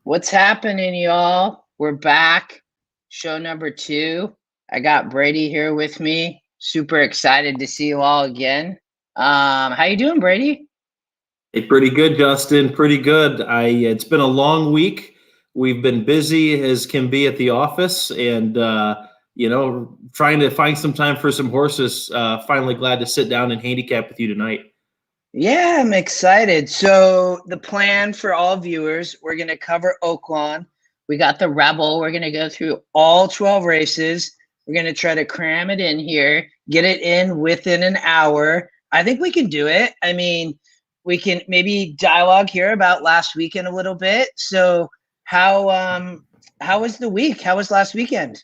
What's happening, y'all? We're back. Show number 2. I got Brady here with me. Super excited to see you all again. How you doing, Brady? Hey, pretty good, Justin. Pretty good. It's been a long week. We've been busy as can be at the office, and trying to find some time for some horses. Finally, glad to sit down and handicap with you tonight. Yeah, I'm excited. So the plan for all viewers, we're going to cover Oaklawn. We got the Rebel. We're going to go through all 12 races. We're going to try to cram it in here, get it in within an hour. I think we can do it. I mean, we can maybe dialogue here about last weekend a little bit. So how was the week? How was last weekend?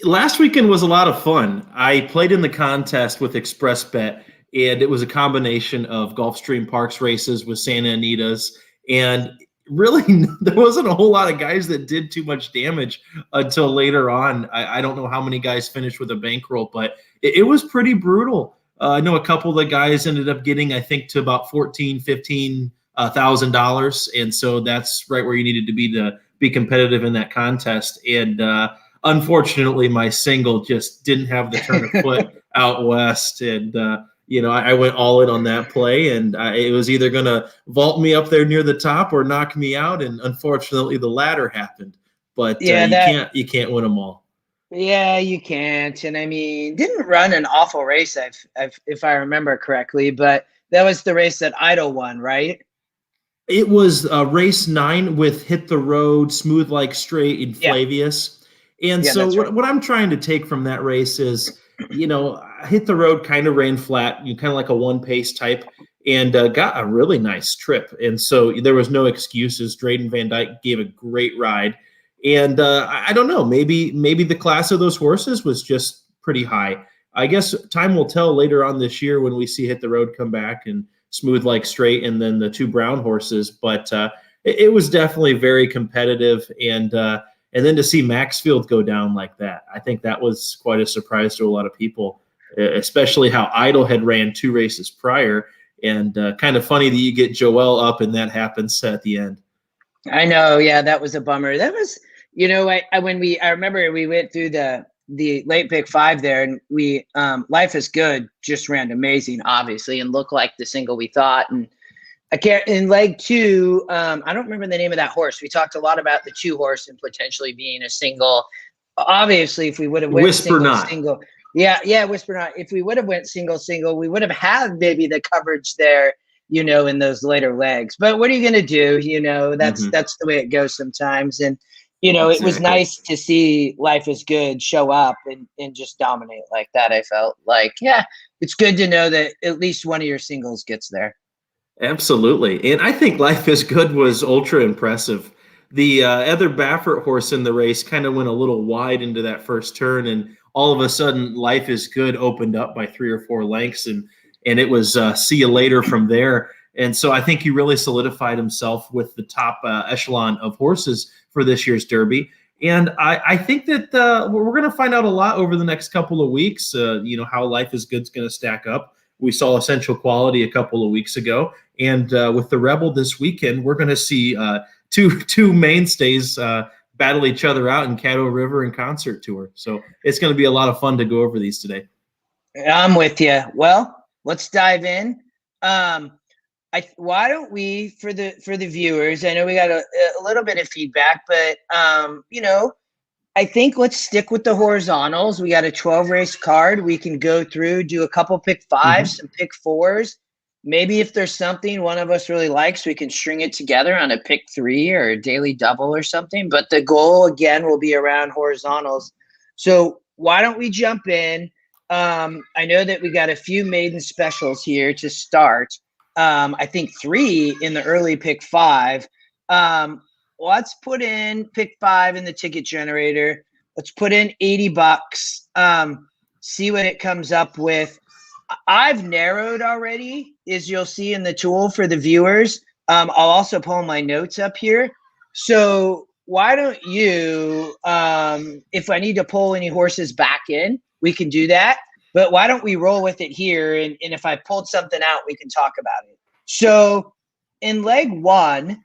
Last weekend was a lot of fun. I played in the contest with Xpressbet, and it was a combination of Gulfstream Parks races with Santa Anita's, and really there wasn't a whole lot of guys that did too much damage until later on. I don't know how many guys finished with a bankroll, but it was pretty brutal. I know a couple of the guys ended up getting, I think, to about $15,000, and so that's right where you needed to be competitive in that contest. And unfortunately, my single just didn't have the turn of foot out west, and I went all in on that play, and it was either going to vault me up there near the top or knock me out, and unfortunately, the latter happened. But Yeah, you can't win them all. yeah, you can't. And I mean, didn't run an awful race, if I remember correctly, but that was the race that Idle won, right? It was race 9 with Hit the Road, Smooth Like Straight, and Yeah, Flavius. And yeah, so that's right. what I'm trying to take from that race is, Hit the Road kind of ran flat, kind of like a one pace type, and got a really nice trip. And so there was no excuses. Drayden Van Dyke gave a great ride. And I don't know, maybe the class of those horses was just pretty high. I guess time will tell later on this year when we see Hit the Road come back and Smooth Like Straight, and then the two brown horses. But it was definitely very competitive, and then to see Maxfield go down like that, I think that was quite a surprise to a lot of people, especially how Idle had ran 2 races prior, and kind of funny that you get Joel up and that happens at the end. I know, yeah, that was a bummer. That was, I remember we went through the late pick 5 there, and we Life is Good just ran amazing, obviously, and looked like the single we thought. And I can't in leg 2. I don't remember the name of that horse. We talked a lot about the 2 horse and potentially being a single. Obviously, if we would have went Whisper Not. single, yeah, Whisper Not. If we would have went single, we would have had maybe the coverage there, in those later legs. But what are you going to do? That's the way it goes sometimes. And it was nice to see Life is Good show up and just dominate like that. I felt like, yeah, it's good to know that at least one of your singles gets there. Absolutely. And I think Life is Good was ultra impressive. The other Baffert horse in the race kind of went a little wide into that first turn, and all of a sudden Life is Good opened up by 3 or 4 lengths, and it was see you later from there. And so I think he really solidified himself with the top echelon of horses for this year's Derby. And I think that we're going to find out a lot over the next couple of weeks, how Life is Good's going to stack up. We saw Essential Quality a couple of weeks ago. And with the Rebel this weekend, we're going to see two mainstays battle each other out in Caddo River and Concert Tour. So it's going to be a lot of fun to go over these today. I'm with you. Well, let's dive in. Why don't we, for the viewers, I know we got a little bit of feedback, but I think let's stick with the horizontals. We got a 12 race card. We can go through, do a couple pick 5s, some pick 4s. Maybe if there's something one of us really likes, we can string it together on a pick 3 or a daily double or something. But the goal, again, will be around horizontals. So why don't we jump in? I know that we got a few maiden specials here to start. I think 3 in the early pick 5. Let's put in pick 5 in the ticket generator. Let's put in $80. See what it comes up with. I've narrowed already, as you'll see in the tool for the viewers. I'll also pull my notes up here. So why don't you, if I need to pull any horses back in, we can do that. But why don't we roll with it here? And if I pulled something out, we can talk about it. So in leg 1,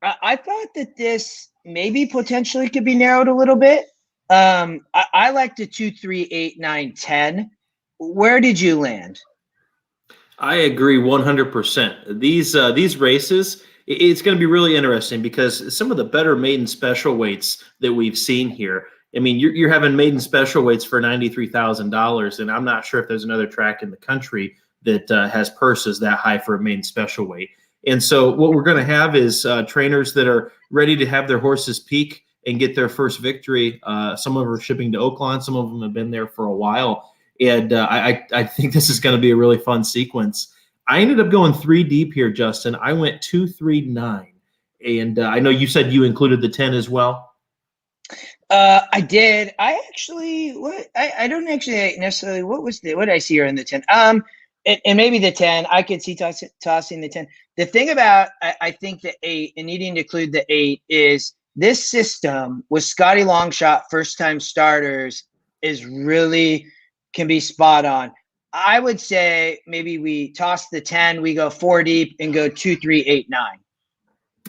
I thought that this maybe potentially could be narrowed a little bit. I like the 2, 3, 8, 9, 10. Where did you land? I agree 100%. These races, it's going to be really interesting because some of the better maiden special weights that we've seen here. I mean, you're having maiden special weights for $93,000, and I'm not sure if there's another track in the country that has purses that high for a maiden special weight. And so what we're going to have is trainers that are ready to have their horses peak and get their first victory. Some of them are shipping to Oaklawn. Some of them have been there for a while. And I think this is going to be a really fun sequence. I ended up going 3 deep here, Justin. I went 2, 3, 9. And I know you said you included the 10 as well. I did. I actually, I don't actually necessarily, what did I see here in the 10? And maybe the 10, I could see tossing the 10. The thing about, I think the 8 and needing to include the 8 is this system with Scotty Longshot first-time starters is really can be spot on. I would say maybe we toss the 10, we go 4 deep and go 2, 3, 8, 9.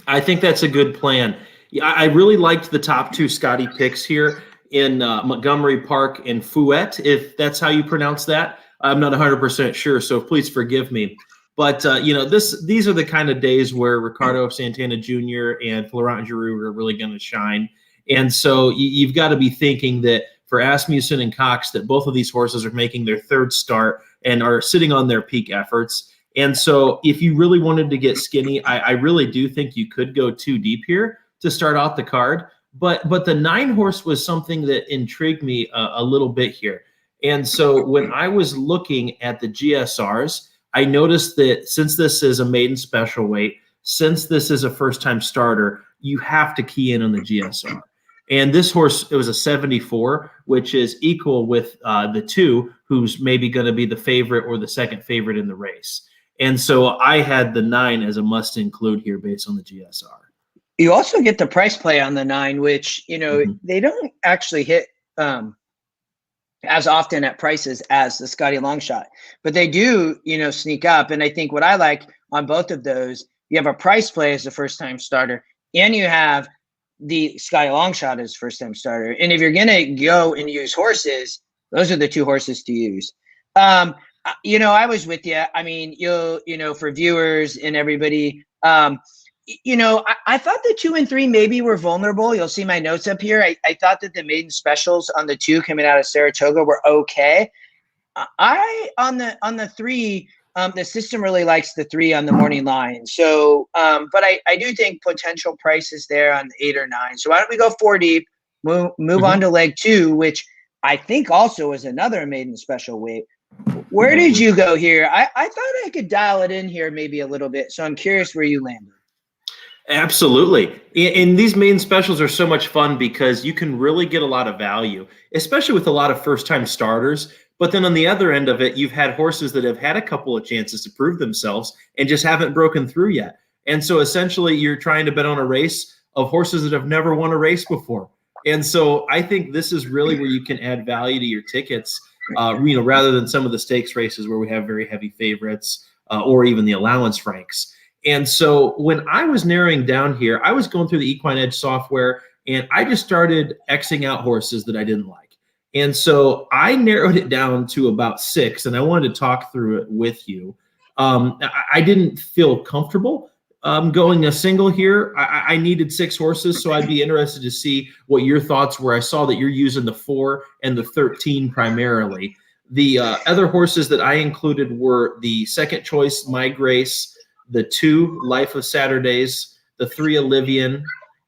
I think that's a good plan. Yeah, I really liked the top 2 Scotty picks here in Montgomery Park and Fouette, if that's how you pronounce that. I'm not 100% sure, so please forgive me. But these are the kind of days where Ricardo Santana Jr. and Florent Giroux are really going to shine. And so you've got to be thinking that for Asmussen and Cox, that both of these horses are making their 3rd start and are sitting on their peak efforts. And so if you really wanted to get skinny, I really do think you could go 2 deep here to start out the card. But the 9 horse was something that intrigued me a little bit here. And so when I was looking at the GSRs, I noticed that since this is a maiden special weight, since this is a first-time starter, you have to key in on the GSR. And this horse, it was a 74, which is equal with the 2, who's maybe going to be the favorite or the second favorite in the race. And so I had the 9 as a must include here based on the GSR. You also get the price play on the 9, which, they don't actually hit as often at prices as the Scotty Longshot, but they do, sneak up. And I think what I like on both of those, you have a price play as a first-time starter, and you have the Scotty Longshot as first-time starter. And if you're going to go and use horses, those are the 2 horses to use. I was with you. I mean, for viewers and everybody, I thought the 2 and 3 maybe were vulnerable. You'll see my notes up here. I thought that the maiden specials on the 2 coming out of Saratoga were okay. On the 3, the system really likes the 3 on the morning line. So, but I do think potential prices there on the 8 or 9. So why don't we go 4 deep, move on to leg 2, which I think also is another maiden special weight. Where did you go here? I thought I could dial it in here maybe a little bit. So I'm curious where you landed. Absolutely. And these main specials are so much fun because you can really get a lot of value, especially with a lot of first-time starters. But then on the other end of it, you've had horses that have had a couple of chances to prove themselves and just haven't broken through yet. And so essentially you're trying to bet on a race of horses that have never won a race before. And so I think this is really where you can add value to your tickets, rather than some of the stakes races where we have very heavy favorites or even the allowance ranks. And so when I was narrowing down here, I was going through the EquinEdge software and I just started Xing out horses that I didn't like. And so I narrowed it down to about 6, and I wanted to talk through it with you. I didn't feel comfortable going a single here. I needed 6 horses, so I'd be interested to see what your thoughts were. I saw that you're using the 4 and the 13 primarily. The other horses that I included were the second choice, My Grace, the 2 Life of Saturdays, the 3 Olivian,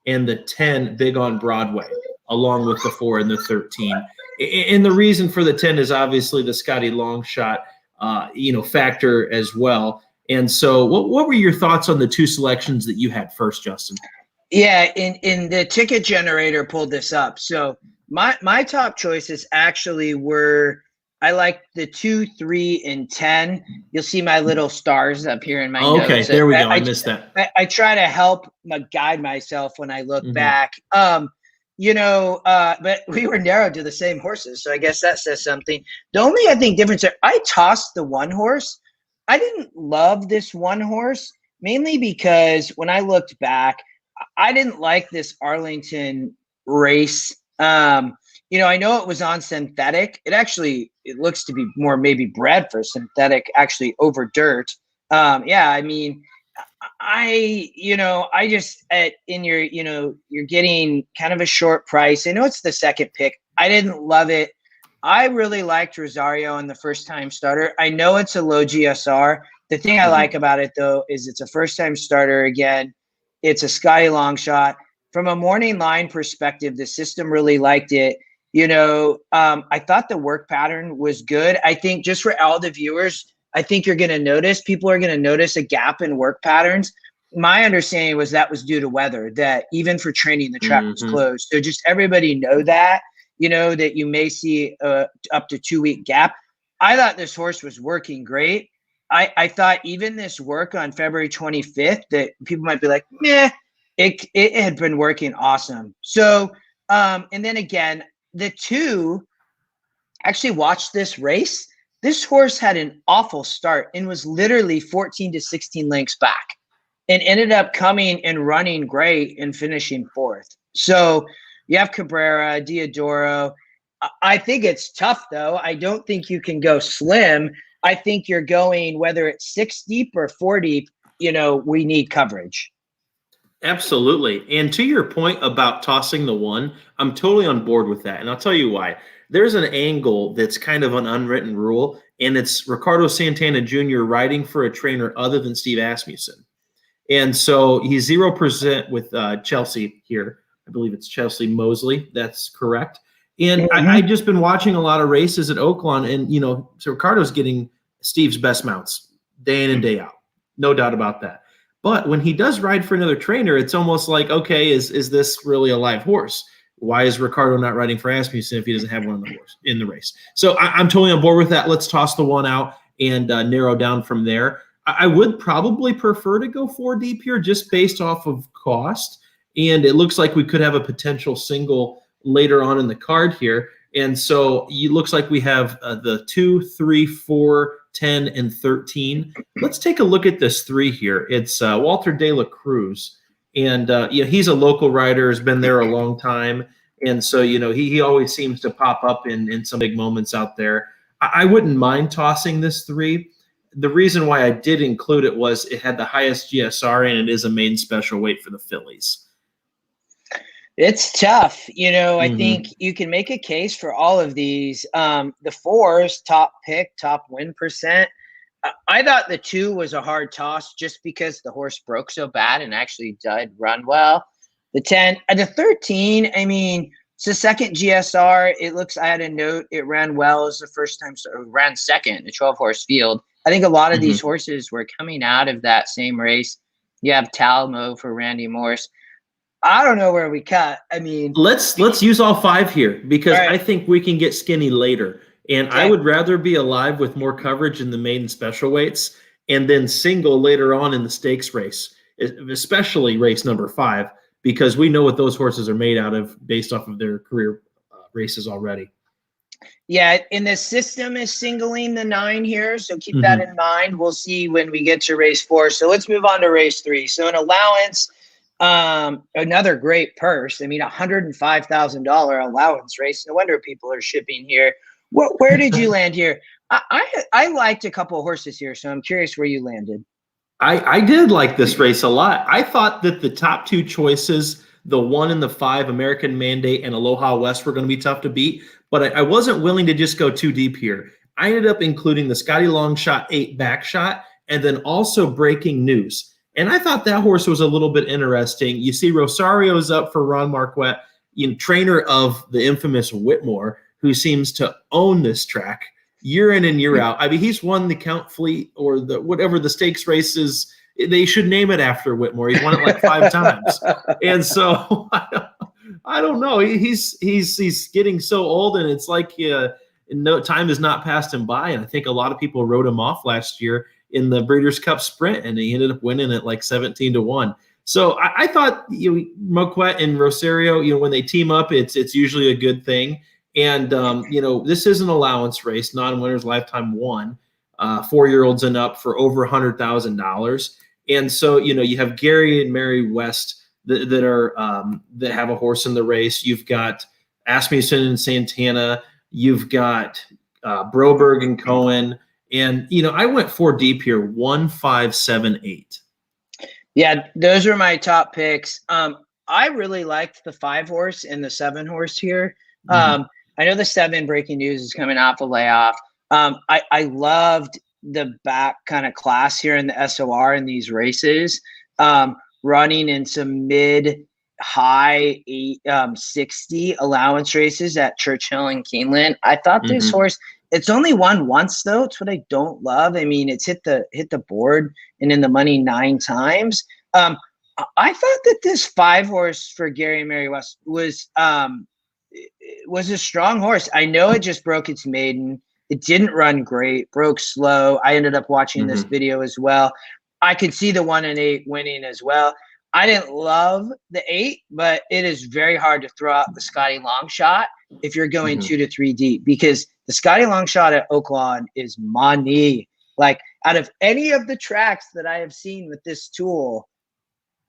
and the 10 Big on Broadway, along with the 4 and the 13. And the reason for the 10 is obviously the Scotty Longshot, factor as well. And so what were your thoughts on the 2 selections that you had first, Justin? Yeah, in the ticket generator pulled this up. So my top choices actually were, I like the 2, 3, and 10. You'll see my little stars up here in my notes. Okay, there we go. I missed that. I try to help guide myself when I look back. But we were narrowed to the same horses, so I guess that says something. The only, I think, difference there, I tossed the 1 horse. I didn't love this 1 horse, mainly because when I looked back, I didn't like this Arlington race. I know it was on synthetic. It looks to be more maybe bred for synthetic actually over dirt. I mean, I just you're getting kind of a short price. I know it's the second pick. I didn't love it. I really liked Rosario on the first time starter. I know it's a low GSR. The thing I like about it though is it's a first time starter again. It's a Scotty long shot. From a morning line perspective, the system really liked it. I thought the work pattern was good. I think just for all the viewers, I think people are going to notice a gap in work patterns. My understanding was that was due to weather, that even for training, the track was closed. So just everybody know that you may see up to 2-week gap. I thought this horse was working great. I thought even this work on February 25th that people might be like, meh, it had been working awesome. So, and then again, the two actually watched this race. This horse had an awful start and was literally 14 to 16 lengths back and ended up coming and running great and finishing fourth. So you have Cabrera, Diodoro. I think it's tough, though. I don't think you can go slim. I think you're going, whether it's 6 deep or 4 deep, we need coverage. Absolutely. And to your point about tossing the one, I'm totally on board with that. And I'll tell you why. There's an angle that's kind of an unwritten rule, and it's Ricardo Santana Jr. riding for a trainer other than Steve Asmussen. And so he's 0% with Chelsea here. I believe it's Chelsea Mosley. That's correct. And I've just been watching a lot of races at Oaklawn, and, so Ricardo's getting Steve's best mounts day in and day out. No doubt about that. But when he does ride for another trainer, it's almost like, okay, is this really a live horse? Why is Ricardo not riding for Asmussen if he doesn't have one in the race? So I'm totally on board with that. Let's toss the one out and narrow down from there. I would probably prefer to go 4 deep here just based off of cost. And it looks like we could have a potential single later on in the card here. And so it looks like we have the 2, 3, 4, 10, and 13. Let's take a look at this 3 here. It's Walter De La Cruz. And he's a local rider, has been there a long time. And so, he always seems to pop up in some big moments out there. I wouldn't mind tossing this 3. The reason why I did include it was it had the highest GSR and it is a maiden special weight for the fillies. It's tough. I think you can make a case for all of these. The 4's top pick, top win percent. I thought the 2 was a hard toss just because the horse broke so bad and actually did run well. The 10, the 13, I mean, it's the second GSR. It looks, I had a note, it ran well as the first time, so it ran second, the 12-horse field. I think a lot of these horses were coming out of that same race. You have Talmo for Randy Morse. I don't know where we cut. I mean, let's use all 5 here because I think we can get skinny later. And I would rather be alive with more coverage in the maiden special weights and then single later on in the stakes race, especially race number 5, because we know what those horses are made out of based off of their career races already. Yeah, and the system is singling the 9 here, so keep that in mind. We'll see when we get to race 4. So let's move on to race 3. So an allowance, another great purse. I mean, $105,000 allowance race. No wonder people are shipping here. Where did you land here? I liked a couple of horses here, so I'm curious where you landed. I did like this race a lot. I thought that the top 2 choices, the 1 and the 5, American Mandate and Aloha West, were going to be tough to beat, but I wasn't willing to just go too deep here. I ended up including the Scotty Longshot 8 Backshot and then also Breaking News. And I thought that horse was a little bit interesting. You see Rosario's up for Ron Marquette, trainer of the infamous Whitmore, who seems to own this track year in and year out. I mean, he's won the Count Fleet or the whatever the stakes races. They should name it after Whitmore. He's won it like 5 times. And so I don't know. He's getting so old, and it's like no time has not passed him by. And I think a lot of people wrote him off last year in the Breeders' Cup Sprint, and he ended up winning it like 17-1. So I thought Marquette and Rosario, when they team up, it's usually a good thing. And, this is an allowance race, non-winners lifetime 1, 4-year-olds and up for over $100,000. And so, you have Gary and Mary West that have a horse in the race. You've got Asmussen and Santana. You've got Broberg and Cohen. And, I went 4 deep here, 1, 5, 7, 8. Yeah, those are my top picks. I really liked the 5 horse and the 7 horse here. I know the 7 breaking news is coming off a layoff. I loved the back kind of class here in the SOR in these races, running in some mid-high 60 allowance races at Churchill and Keeneland. I thought this horse, it's only won once though. It's what I don't love. I mean, it's hit the board and in the money 9 times. I thought that this 5 horse for Gary and Mary West was a strong horse. I know it just broke its maiden. It didn't run great, broke slow. I ended up watching this video as well. I could see the 1 and 8 winning as well. I didn't love the 8, but it is very hard to throw out the Scotty long shot if you're going 2 to 3 deep, because the Scotty long shot at Oaklawn is money. Like, out of any of the tracks that I have seen with this tool,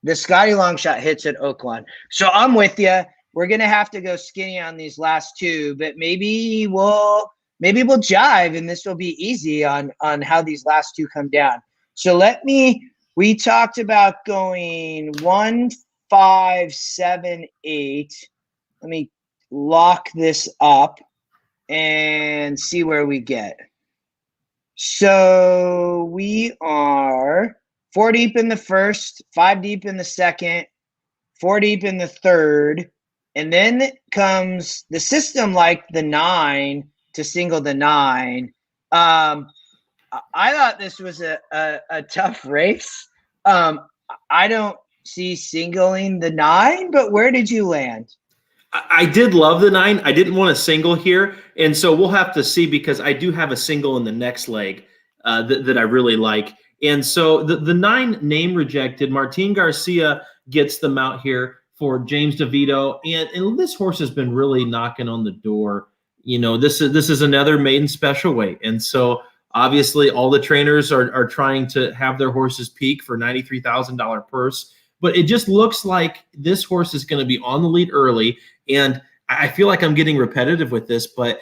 the Scotty long shot hits at Oaklawn. So I'm with you. We're going to have to go skinny on these last 2, but maybe we'll jive and this will be easy on how these last 2 come down. So we talked about going 1, 5, 7, 8. Let me lock this up and see where we get. So we are 4 deep in the first, 5 deep in the second, 4 deep in the third, and then comes the system like the 9 to single the 9. I thought this was a tough race. I don't see singling the 9, but where did you land? I did love the 9. I didn't want a single here, and so we'll have to see, because I do have a single in the next leg that I really like. And so the 9 name rejected. Martin Garcia gets the mount here for James DeVito, and this horse has been really knocking on the door. This is another maiden special weight, and so obviously all the trainers are trying to have their horses peak for $93,000 purse. But it just looks like this horse is going to be on the lead early. And I feel like I'm getting repetitive with this, but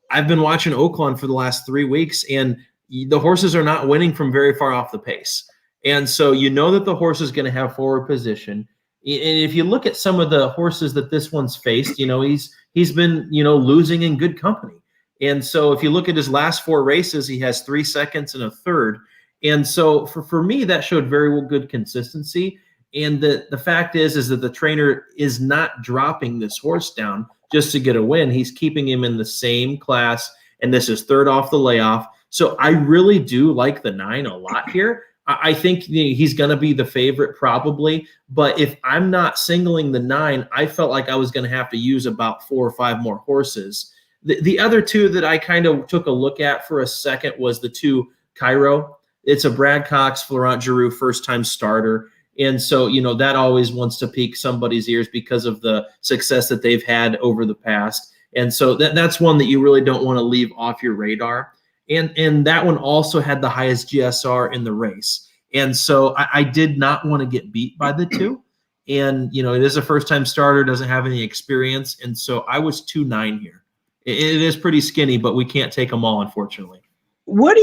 I've been watching Oaklawn for the last 3 weeks, and the horses are not winning from very far off the pace. And so that the horse is going to have forward position. And if you look at some of the horses that this one's faced, he's been, losing in good company. And so if you look at his last 4 races, he has 3 seconds and a third. And so for me, that showed very good consistency. And the fact is that the trainer is not dropping this horse down just to get a win. He's keeping him in the same class, and this is 3rd off the layoff. So I really do like the 9 a lot here. I think he's going to be the favorite probably, but if I'm not singling the 9, I felt like I was going to have to use about 4 or 5 more horses. The other 2 that I kind of took a look at for a second was the 2 Cairo. It's a Brad Cox, Florent Giroux first-time starter. And so, that always wants to pique somebody's ears because of the success that they've had over the past. And so that's one that you really don't want to leave off your radar. And that one also had the highest GSR in the race. And so I did not want to get beat by the 2. And, it is a first-time starter, doesn't have any experience. And so I was 2-9 here. It is pretty skinny, but we can't take them all, unfortunately. What do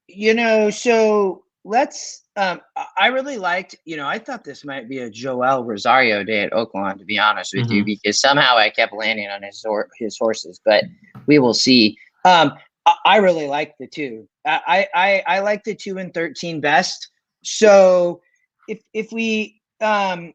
you, so let's, I really liked, I thought this might be a Joel Rosario day at Oaklawn, to be honest with you, because somehow I kept landing on his horses, but we will see. I really like the 2. I like the 2 and 13 best. So if we and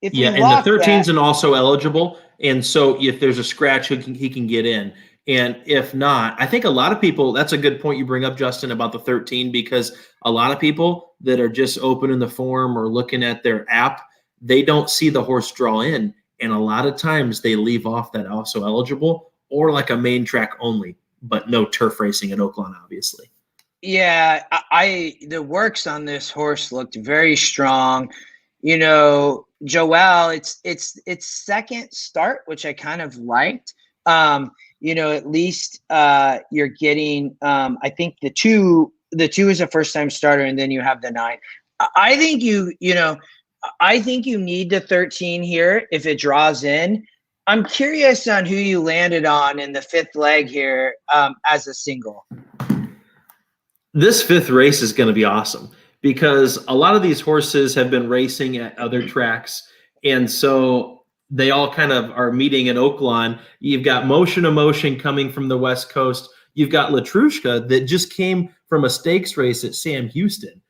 the 13's and also eligible, and so if there's a scratch, he can get in. And if not, I think a lot of people, that's a good point you bring up, Justin, about the 13, because a lot of people that are just opening the form or looking at their app, they don't see the horse draw in. And a lot of times they leave off that also eligible or like a main track only, but no turf racing at Oaklawn, obviously. Yeah, the works on this horse looked very strong. Joel, it's second start, which I kind of liked. At least you're getting, I think the two is a first time starter, and then you have the 9. I think I think you need the 13 here if it draws in. I'm curious on who you landed on in the fifth leg here as a single. This fifth race is going to be awesome because a lot of these horses have been racing at other tracks. And so they all kind of are meeting in Oaklawn. You've got Motion Emotion coming from the West Coast. You've got Latrushka that just came from a stakes race at Sam Houston.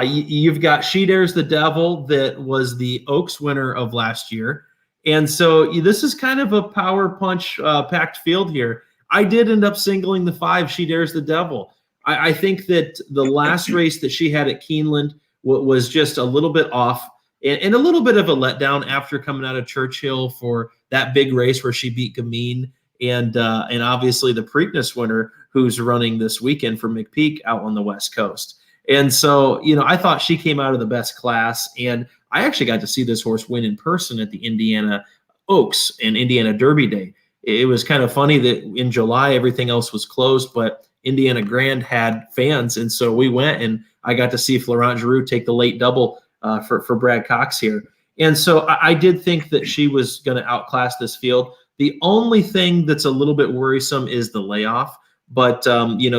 You've got She Dares the Devil that was the Oaks winner of last year. And so this is kind of a power punch packed field here. I did end up singling the 5, She Dares the Devil. I think that the last race that she had at Keeneland was just a little bit off and a little bit of a letdown after coming out of Churchill for that big race where she beat Gamine and obviously the Preakness winner who's running this weekend for McPeak out on the West Coast. And so, I thought she came out of the best class, and I actually got to see this horse win in person at the Indiana Oaks and Indiana Derby Day. It was kind of funny that in July, everything else was closed, but Indiana Grand had fans. And so we went, and I got to see Florent Giroux take the late double for Brad Cox here. And so I did think that she was going to outclass this field. The only thing that's a little bit worrisome is the layoff. But,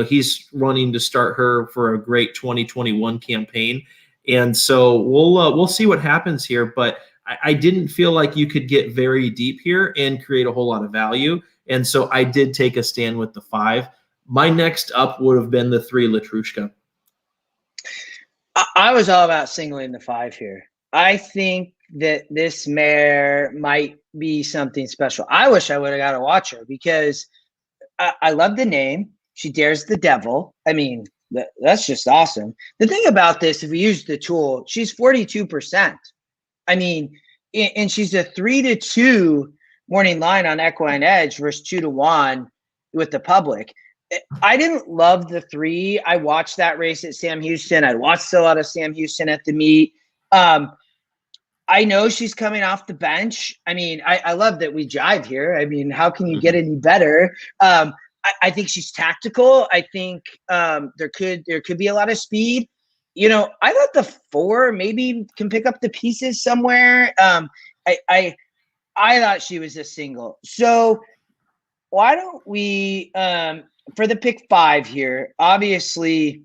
he's running to start her for a great 2021 campaign. And so we'll see what happens here. But I didn't feel like you could get very deep here and create a whole lot of value. And so I did take a stand with the 5. My next up would have been the 3, Latrushka. I was all about singling the 5 here. I think that this mare might be something special. I wish I would have got to watch her because I love the name. She Dares the Devil. I mean, that's just awesome. The thing about this, if we use the tool, she's 42%. I mean, and she's a 3-2 morning line on EquinEdge versus 2-1 with the public. I didn't love the 3. I watched that race at Sam Houston. I watched a lot of Sam Houston at the meet. I know she's coming off the bench. I mean, I love that we jive here. I mean, how can you get any better? I think she's tactical. I think there could be a lot of speed. I thought the 4 maybe can pick up the pieces somewhere. I thought she was a single. So why don't we for the pick 5 here? Obviously,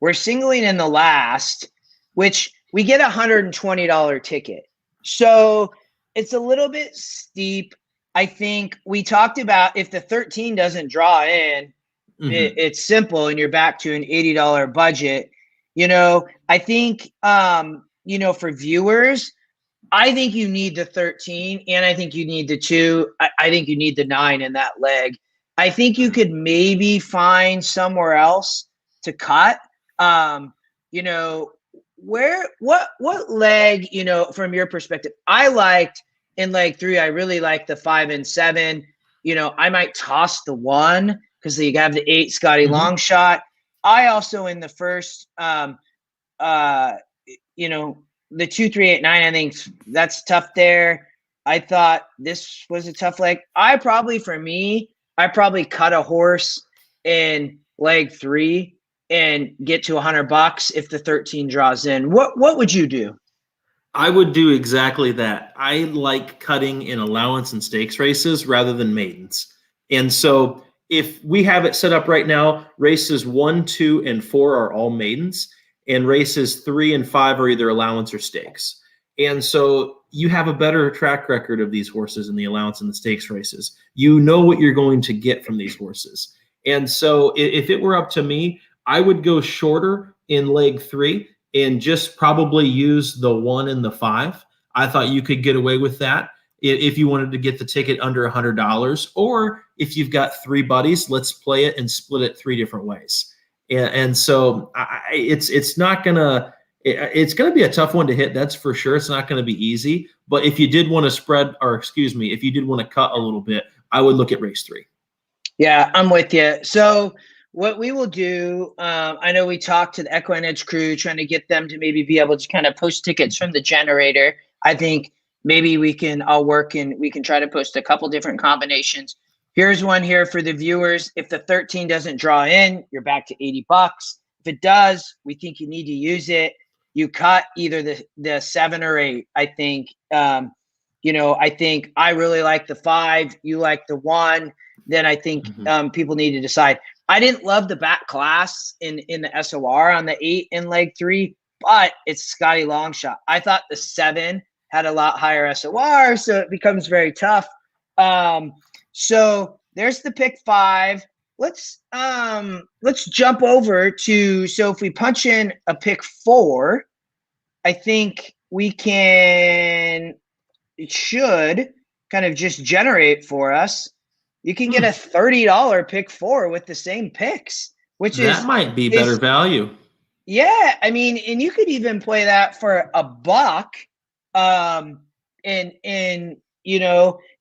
we're singling in the last, which we get a $120 ticket. So it's a little bit steep. I think we talked about if the 13 doesn't draw in, it's simple and you're back to an $80 budget. I think, for viewers, I think you need the 13 and I think you need the 2. I think you need the 9 in that leg. I think you could maybe find somewhere else to cut. What leg, from your perspective, I liked in leg 3, I really liked the 5 and 7. I might toss the 1 because you have the 8 Scotty long shot. I also in the first, the 2, 3, 8, 9, I think that's tough there. I thought this was a tough leg. I probably cut a horse in leg 3 and get to $100 if the 13 draws in. What would you do? I would do exactly that. I like cutting in allowance and stakes races rather than maidens. And so if we have it set up right now, races 1, 2, and 4 are all maidens, and races 3 and 5 are either allowance or stakes. And so you have a better track record of these horses in the allowance and the stakes races. You know what you're going to get from these horses. And so if it were up to me, I would go shorter in leg 3 and just probably use the 1 and the 5. I thought you could get away with that if you wanted to get the ticket under $100, or if you've got 3 buddies, let's play it and split it 3 different ways. And so it's going to be a tough one to hit. That's for sure. It's not going to be easy, but if you did want to if you did want to cut a little bit, I would look at race 3. Yeah, I'm with you. So what we will do, I know we talked to the EquinEdge crew, trying to get them to maybe be able to kind of post tickets from the generator. I think maybe we can all work and we can try to post a couple different combinations. Here's one here for the viewers. If the 13 doesn't draw in, you're back to $80. If it does, we think you need to use it. you cut either the 7 or 8. I think, I think I really like the 5. You like the 1. Then I think people need to decide. I didn't love the back class in the SOR on the 8 in leg 3, but it's Scotty Longshot. I thought the 7 had a lot higher SOR, so it becomes very tough. So there's the pick 5. Let's jump over to, so if we punch in a pick 4, I think it should kind of just generate for us. You can get a $30 pick 4 with the same picks, that might be better value. Yeah, I mean, and you could even play that for $1. And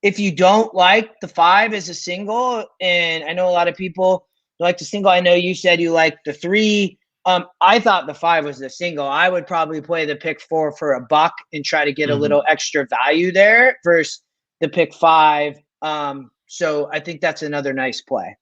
if you don't like the 5 as a single, and I know a lot of people like the single. I know you said you like the 3. I thought the 5 was the single. I would probably play the pick 4 for $1 and try to get a little extra value there versus the pick 5. So I think that's another nice play.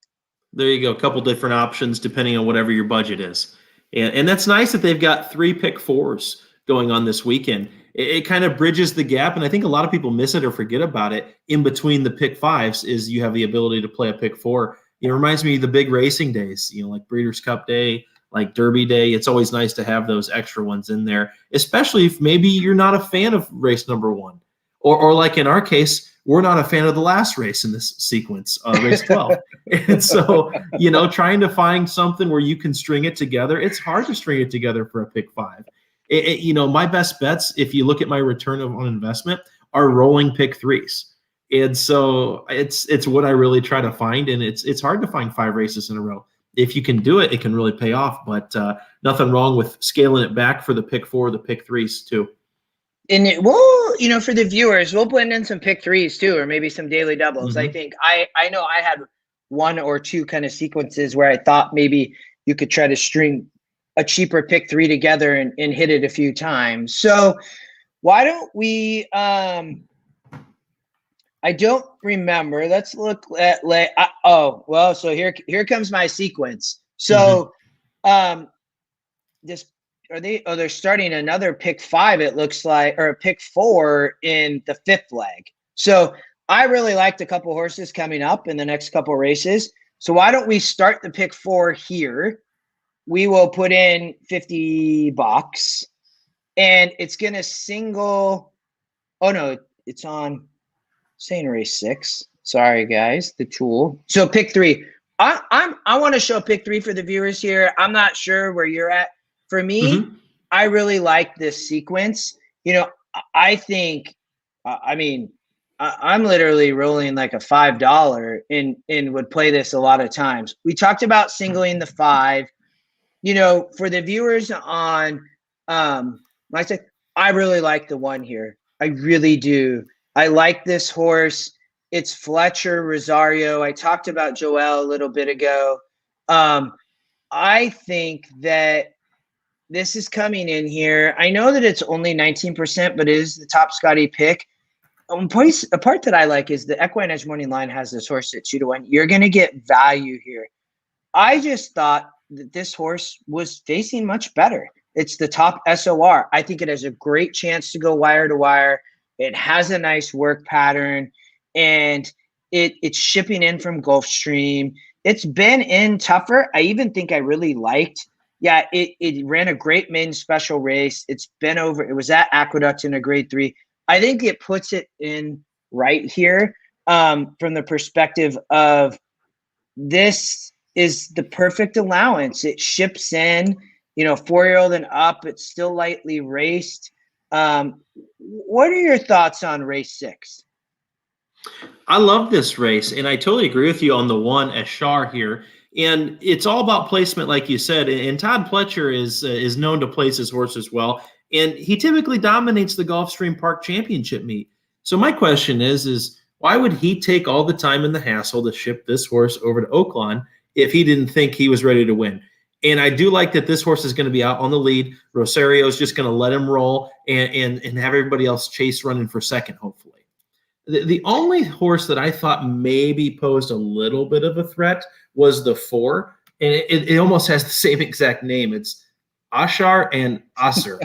There you go. A couple different options depending on whatever your budget is. And that's nice that they've got 3 pick 4s going on this weekend. It kind of bridges the gap, and I think a lot of people miss it or forget about it. In between the pick 5s is you have the ability to play a pick 4. It reminds me of the big racing days, like Breeders' Cup Day, like Derby Day. It's always nice to have those extra ones in there, especially if maybe you're not a fan of race number 1. Or like in our case, we're not a fan of the last race in this sequence, race 12. And so, trying to find something where you can string it together, it's hard to string it together for a pick 5. My best bets, if you look at my return on investment, are rolling pick 3s. And so it's what I really try to find. And it's hard to find 5 races in a row. If you can do it, it can really pay off. But nothing wrong with scaling it back for the pick 4, the pick 3s too. And for the viewers, we'll blend in some pick 3s too, or maybe some daily doubles. I think I know I had 1 or 2 kind of sequences where I thought maybe you could try to string a cheaper pick 3 together and hit it a few times. So why don't we, I don't remember. Let's look at, so here comes my sequence. So, they're starting another pick 5, it looks like, or a pick 4 in the 5th leg. So I really liked a couple horses coming up in the next couple races. So why don't we start the pick 4 here? We will put in $50 and it's going to single. Oh no, it's on saying race 6. Sorry guys, the tool. So pick 3. I want to show pick 3 for the viewers here. I'm not sure where you're at. For me, I really like this sequence. I think, I'm literally rolling like a $5 and would play this a lot of times. We talked about singling the 5. For the viewers on my side, I really like the 1 here. I really do. I like this horse. It's Fletcher Rosario. I talked about Joel a little bit ago. I think that this is coming in here. I know that it's only 19%, but it is the top Scotty pick. A part that I like is the EquinEdge morning line has this horse at 2-1. You're going to get value here. I just thought that this horse was facing much better. It's the top SOR. I think it has a great chance to go wire to wire. It has a nice work pattern, and it's shipping in from Gulfstream. It's been in tougher. I even think I really liked. Yeah, it ran a great maiden special race. It's been over. It was at Aqueduct in a grade 3. I think it puts it in right here from the perspective of this is the perfect allowance. It ships in, 4-year-old and up. It's still lightly raced. What are your thoughts on race 6? I love this race, and I totally agree with you on the 1 Ashar here. And it's all about placement, like you said. And Todd Pletcher is known to place his horses well, and he typically dominates the Gulfstream Park Championship meet. So my question is why would he take all the time and the hassle to ship this horse over to Oaklawn if he didn't think he was ready to win? And I do like that this horse is going to be out on the lead. Rosario is just going to let him roll and have everybody else chase running for second, hopefully. The only horse that I thought maybe posed a little bit of a threat was the 4, and it almost has the same exact name. It's Ashar and Asser.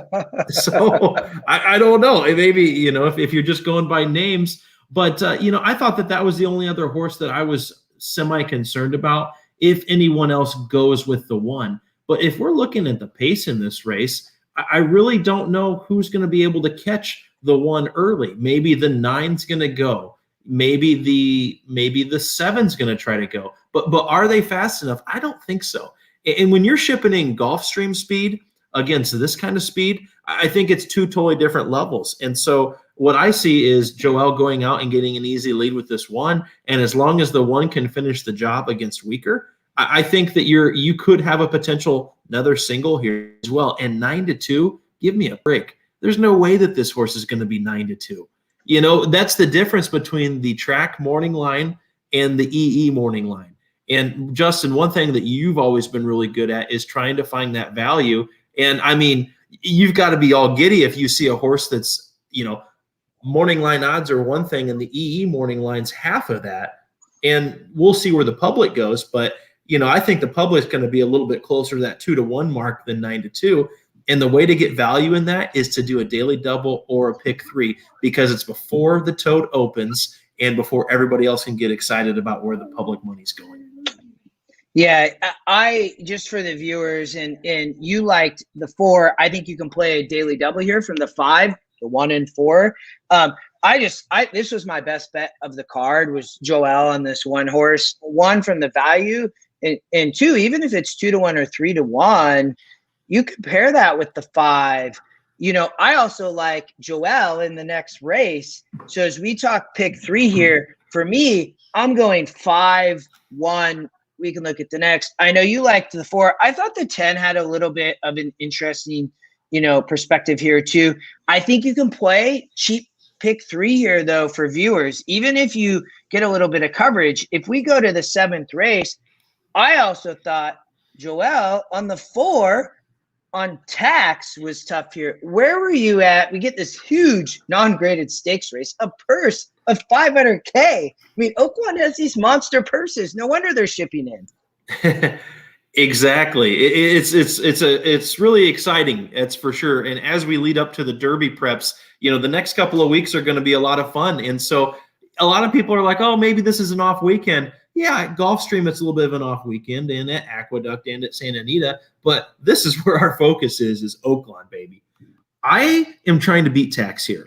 So I don't know. Maybe, if you're just going by names, but, I thought that was the only other horse that I was semi-concerned about if anyone else goes with the one. But if we're looking at the pace in this race, I really don't know who's going to be able to catch the one early. Maybe the 9's going to go. Maybe the 7's going to try to go. But are they fast enough? I don't think so. And when you're shipping in Gulfstream speed against this kind of speed, I think it's two totally different levels. And so what I see is Joel going out and getting an easy lead with this one. And as long as the one can finish the job against weaker, I think that you could have a potential another single here as well. And 9-2, give me a break. There's no way that this horse is going to be 9-2. That's the difference between the track morning line and the EE morning line. And Justin, one thing that you've always been really good at is trying to find that value. And I mean, you've got to be all giddy if you see a horse that's, morning line odds are one thing and the EE morning line's half of that. And we'll see where the public goes. But, I think the public's going to be a little bit closer to that 2-1 mark than 9-2. And the way to get value in that is to do a daily double or a pick 3, because it's before the tote opens and before everybody else can get excited about where the public money's going. Yeah, I just for the viewers, and you liked the 4. I think you can play a daily double here from the 5, the 1 and 4. This was my best bet of the card was Joel on this one horse. 1 from the value, and 2, even if it's 2-1 or 3-1, you compare that with the 5. I also like Joel in the next race. So as we talk pick 3 here, for me, I'm going 5-1. We can look at the next. I know you liked the 4. I thought the 10 had a little bit of an interesting, perspective here too. I think you can play cheap pick 3 here though for viewers, even if you get a little bit of coverage. If we go to the 7th race, I also thought Joel on the 4 on tax was tough here. Where were you at? We get this huge non-graded stakes race, a purse of $500K. I mean, Oaklawn has these monster purses. No wonder they're shipping in. Exactly. It's really exciting. That's for sure. And as we lead up to the Derby preps, the next couple of weeks are going to be a lot of fun. And so a lot of people are like, oh, maybe this is an off weekend. Yeah, at Gulfstream, it's a little bit of an off weekend, and at Aqueduct and at Santa Anita. But this is where our focus is Oaklawn, baby. I am trying to beat tax here.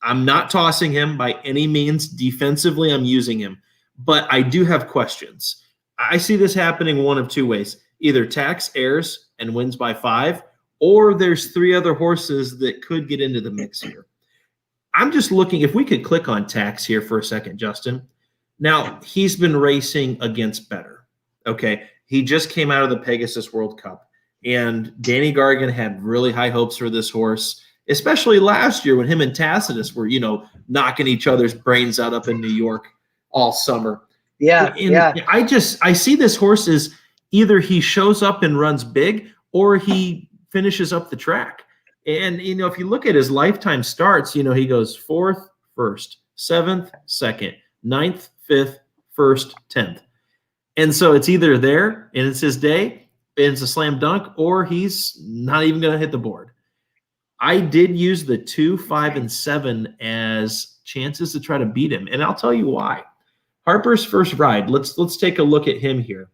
I'm not tossing him by any means. Defensively, I'm using him. But I do have questions. I see this happening one of 2 ways. Either tax airs and wins by 5, or there's 3 other horses that could get into the mix here. I'm just looking, if we could click on tax here for a second, Justin. Now, he's been racing against better, okay? He just came out of the Pegasus World Cup, and Danny Gargan had really high hopes for this horse, especially last year when him and Tacitus were, knocking each other's brains out up in New York all summer. Yeah, yeah. I see this horse as either he shows up and runs big or he finishes up the track. And, if you look at his lifetime starts, he goes 4th, 1st, 7th, 2nd, 9th, 5th, 1st, 10th. And so it's either there and it's his day and it's a slam dunk, or he's not even going to hit the board. I did use the 2, 5, and 7 as chances to try to beat him. And I'll tell you why. Harper's First Ride. Let's take a look at him here.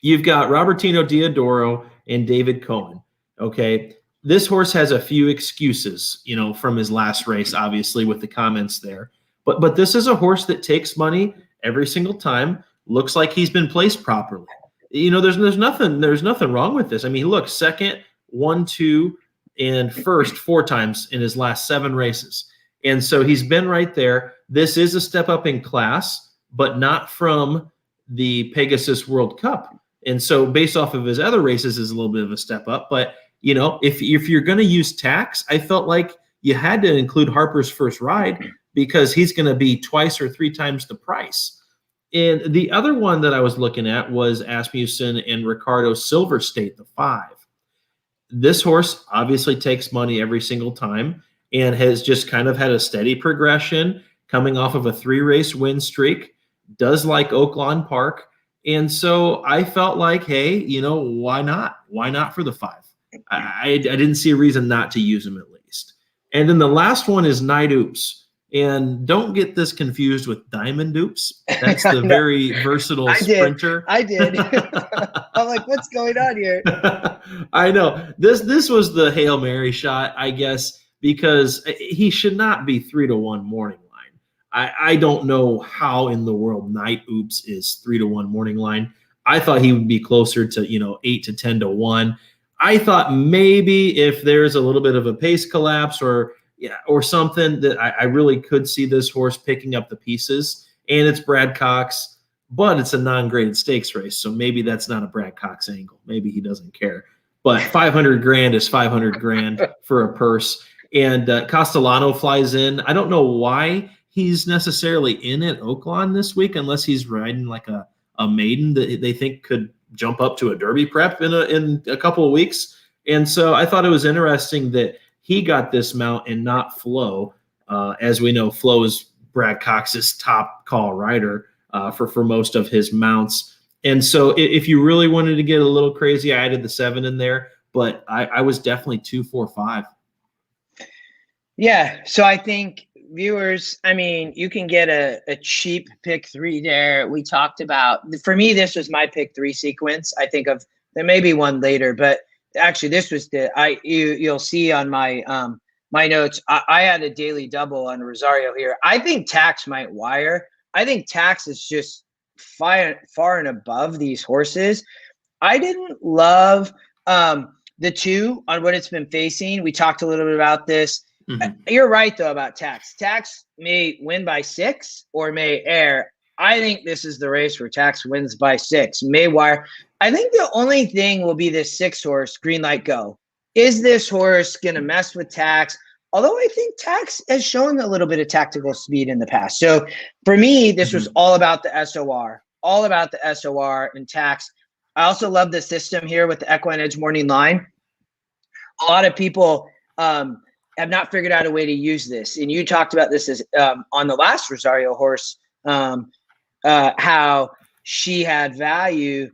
You've got Robertino Diodoro and David Cohen. Okay. This horse has a few excuses, from his last race, obviously, with the comments there. But this is a horse that takes money every single time. Looks like he's been placed properly. There's nothing wrong with this. I mean, look, 2nd, 1, 2, and 1st 4 times in his last 7 races. And so he's been right there. This is a step up in class, but not from the Pegasus World Cup. And so based off of his other races is a little bit of a step up. But, if you're going to use tax, I felt like you had to include Harper's First Ride because he's going to be 2 or 3 times the price. And the other one that I was looking at was Asmussen and Ricardo Silver State, the 5. This horse obviously takes money every single time and has just kind of had a steady progression coming off of a 3-race win streak, does like Oaklawn Park. And so I felt like, hey, why not? Why not for the 5? I didn't see a reason not to use him at least. And then the last one is Night Oops. And don't get this confused with Diamond Oops. That's the No, very versatile sprinter. I did. I'm like, what's going on here? I know. This was the Hail Mary shot, I guess, because he should not be 3-1 morning line. I don't know how in the world Night Oops is 3-1 morning line. I thought he would be closer to 8 to 10 to 1. I thought maybe if there's a little bit of a pace collapse or something, that I really could see this horse picking up the pieces. And it's Brad Cox, but it's a non-graded stakes race, so maybe that's not a Brad Cox angle. Maybe he doesn't care. But 500 grand is 500 grand for a purse. And Castellano flies in. I don't know why he's necessarily in at Oaklawn this week, unless he's riding like a maiden that they think could jump up to a Derby prep in a couple of weeks. And so I thought it was interesting that he got this mount and not Flo. As we know, Flo is Brad Cox's top call rider for most of his mounts. And so if you really wanted to get a little crazy, I added the 7 in there, but I was definitely 2, 4, 5. Yeah. So I think viewers, I mean, you can get a cheap pick 3 there. We talked about, for me, this was my pick 3 sequence. I think there may be one later, but actually this was you'll see on my my notes. I had a daily double on Rosario here. I think Tax might wire. I think Tax is just far and above these horses. I didn't love the 2 on what it's been facing. We talked a little bit about this. Mm-hmm. You're right though about Tax. Tax may win by 6 or may air. I think this is the race where Tax wins by 6. May wire. I think the only thing will be this 6 horse, Green Light Go. Is this horse going to mess with Tax? Although I think Tax has shown a little bit of tactical speed in the past. So for me, this was all about the SOR, and Tax. I also love the system here with the EquinEdge morning line. A lot of people have not figured out a way to use this. And you talked about this as on the last Rosario horse, how she had value.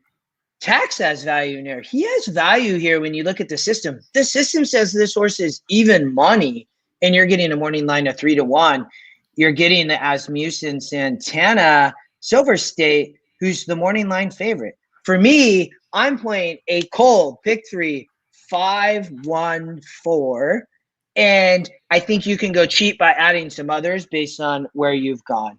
Tax has value in there. He has value here when you look at the system. The system says this horse is even money, and you're getting a morning line of 3-1. You're getting the Asmussen Santana Silver State, who's the morning line favorite. For me, I'm playing a cold pick 3, 5-1-4, and I think you can go cheap by adding some others based on where you've gone.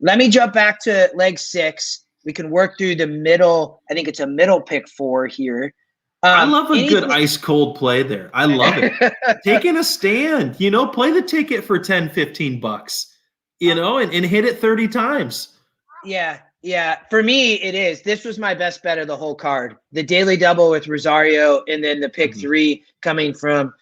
Let me jump back to leg 6. We can work through the middle. I think it's a middle pick 4 here. I love a good ice cold play there. I love it. Taking a stand, play the ticket for 10, 15 bucks, and hit it 30 times. Yeah. For me, it is. This was my best bet of the whole card. The daily double with Rosario, and then the pick 3 coming from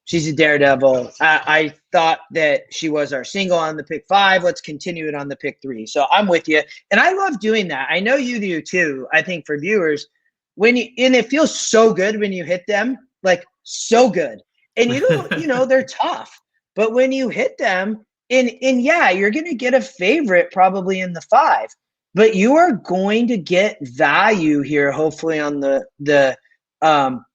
she's a daredevil. I thought that she was our single on the pick 5. Let's continue it on the pick 3. So I'm with you. And I love doing that. I know you do too. I think for viewers, and it feels so good when you hit them, like so good. And they're tough. But when you hit them, and yeah, you're going to get a favorite probably in the 5. But you are going to get value here, hopefully on the 1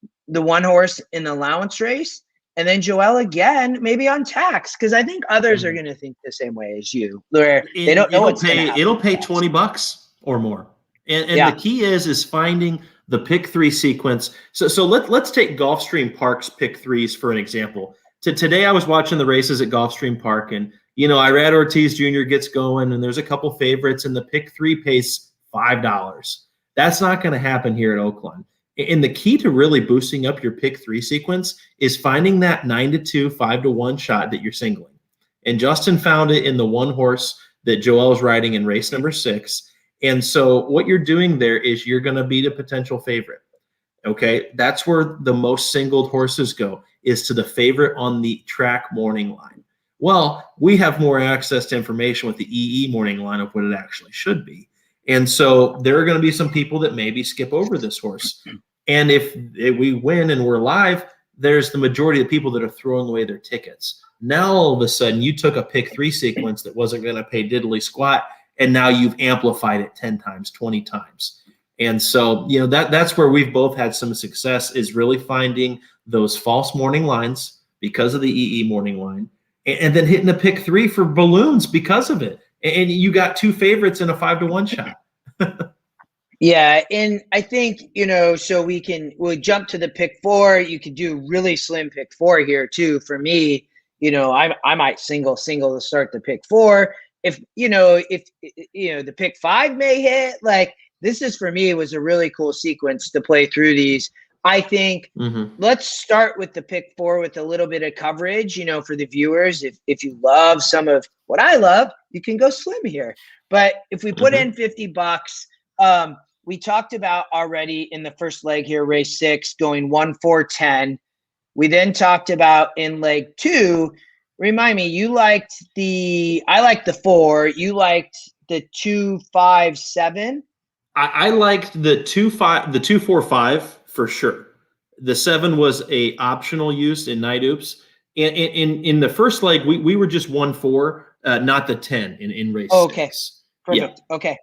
horse in the allowance race. And then Joel again, maybe on Tax, because I think others are going to think the same way as you, where they don't know what's going to happen. It'll pay 20 bucks or more. And the key is finding the pick 3 sequence. So let's take Gulfstream Park's pick 3s for an example. Today I was watching the races at Gulfstream Park, and Irad Ortiz Jr. gets going, and there's a couple favorites, and the pick 3 pays $5. That's not going to happen here at Oaklawn. And the key to really boosting up your pick 3 sequence is finding that 9-2, 5-1 shot that you're singling. And Justin found it in the 1 horse that Joel's riding in race number 6. And so what you're doing there is you're going to beat a potential favorite. Okay, that's where the most singled horses go, is to the favorite on the track morning line. Well, we have more access to information with the EE morning line of what it actually should be. And so there are going to be some people that maybe skip over this horse. And if we win and we're live, there's the majority of people that are throwing away their tickets. Now, all of a sudden, you took a pick 3 sequence that wasn't going to pay diddly squat, and now you've amplified it 10 times, 20 times. And so, that's where we've both had some success, is really finding those false morning lines because of the EE morning line, and then hitting a pick 3 for balloons because of it. And you got 2 favorites in a 5-to-1 shot. Yeah, and I think, so we'll jump to the pick 4. You could do really slim pick 4 here too. For me, I might single to start the pick 4. If the pick 5 may hit, like, this is, for me, was a really cool sequence to play through these. I think let's start with the pick 4 with a little bit of coverage, for the viewers. If you love some of what I love, you can go slim here. But if we put in $50, we talked about already in the first leg here, race 6, going 1-4-10. We then talked about in leg 2. Remind me, I liked the 4. You liked the 2-5-7. I liked the 2-4-5 for sure. The 7 was a optional use in night oops. In the first leg, we were just 1-4, not the 10 in race 6. Perfect. Yeah. Okay.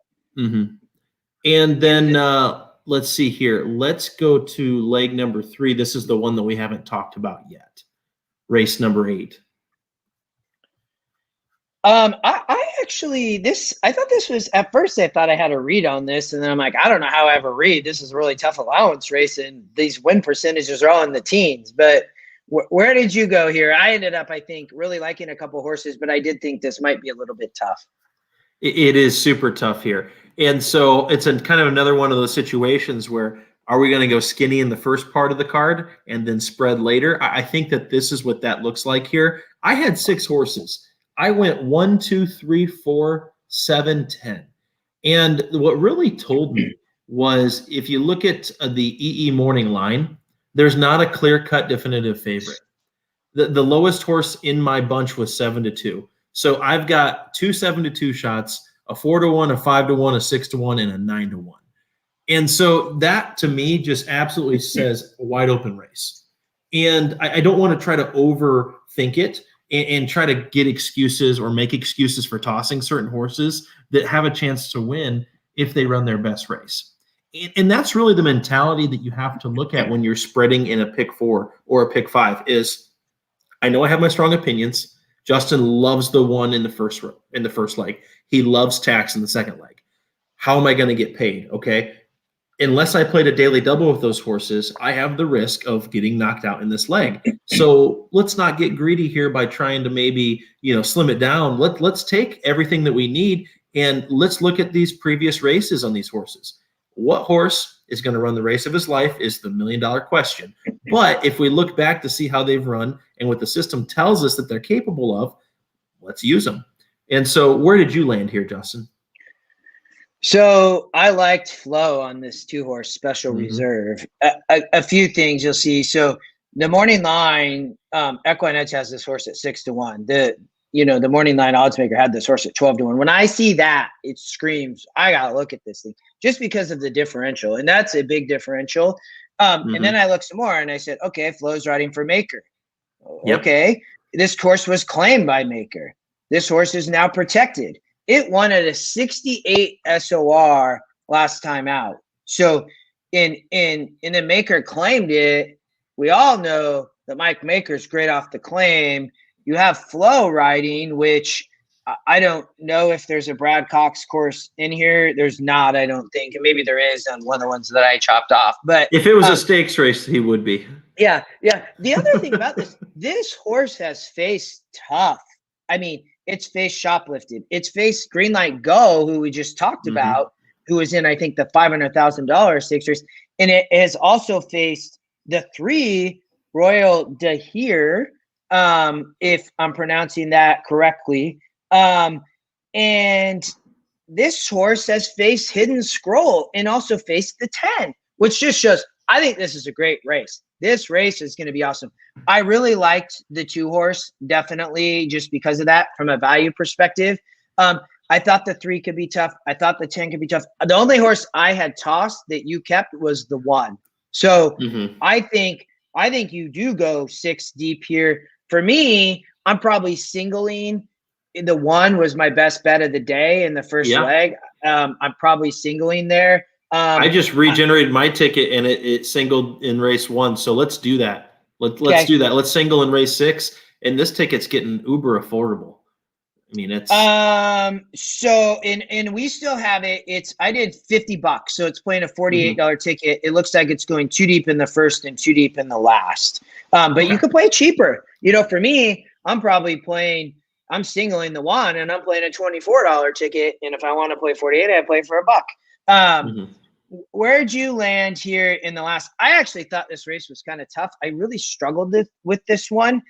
And then let's see here. Let's go to leg number 3. This is the one that we haven't talked about yet. Race number 8. I thought this was, at first I thought I had a read on this, and then I'm like, I don't know how I have a read. This is a really tough allowance race, and these win percentages are all in the teens. But where did you go here? I ended up, I think, really liking a couple horses, but I did think this might be a little bit tough. It is super tough here. And so it's kind of another one of those situations where, are we going to go skinny in the first part of the card and then spread later? I think that this is what that looks like here. I had 6 horses. I went 1, 2, 3, 4, 7, 10. And what really told me was, if you look at the EE morning line, there's not a clear-cut definitive favorite. The lowest horse in my bunch was 7-2. So I've got 2 7-2 shots, a 4-1, a 5-1, a 6-1, and a 9-1. And so that, to me, just absolutely says a wide open race. And I don't want to try to overthink it and try to get excuses or make excuses for tossing certain horses that have a chance to win if they run their best race. And that's really the mentality that you have to look at when you're spreading in a pick 4 or a pick 5 is, I know I have my strong opinions. Justin loves the 1 in the first leg. He loves tax in the second leg. How am I going to get paid? Okay. Unless I played a daily double with those horses, I have the risk of getting knocked out in this leg. So let's not get greedy here by trying to maybe, slim it down. Let's take everything that we need and let's look at these previous races on these horses. What horse is going to run the race of his life is the $1 million question. But if we look back to see how they've run and what the system tells us that they're capable of, let's use them. And so where did you land here, Justin? So I liked Flo on this 2-horse special reserve. A few things you'll see. So the morning line, EquinEdge has this horse at 6-1. The morning line odds maker had this horse at 12-1. When I see that, it screams, I gotta look at this thing just because of the differential, and that's a big differential. And then I looked some more, and I said, okay, Flo's riding for Maker. Yep. Okay, this horse was claimed by Maker. This horse is now protected. It won at a 68 SOR last time out. So in the Maker claimed it, we all know that Mike Maker's great off the claim. You have Flo riding, which I don't know if there's a Brad Cox course in here. There's not, I don't think. And maybe there is on one of the ones that I chopped off. But if it was a stakes race, he would be. Yeah. The other thing about this horse has faced tough. I mean, it's faced Shoplifted. It's faced Greenlight Go, who we just talked about, who was in, I think, the $500,000 stakes race. And it has also faced the 3 Royal Dahir, if I'm pronouncing that correctly. And this horse has faced Hidden Scroll and also faced the 10, which just shows, I think this is a great race. This race is going to be awesome. I really liked the 2-horse, definitely, just because of that from a value perspective. I thought the 3 could be tough. I thought the 10 could be tough. The only horse I had tossed that you kept was the 1. So I think you do go 6 deep here. For me, I'm probably singling. The 1 was my best bet of the day in the first leg. I'm probably singling there. I just regenerated my ticket and it singled in race 1. So let's do that. Let's do that. Let's single in race 6. And this ticket's getting uber affordable. I mean, it's so and we still have it. I did $50, so it's playing a $48 ticket. It looks like it's going too deep in the first and too deep in the last. But you could play cheaper. For me, I'm singling the 1 and I'm playing a $24 ticket. And if I want to play 48, I play for $1. Where'd you land here in the last? I actually thought this race was kind of tough. I really struggled with this one.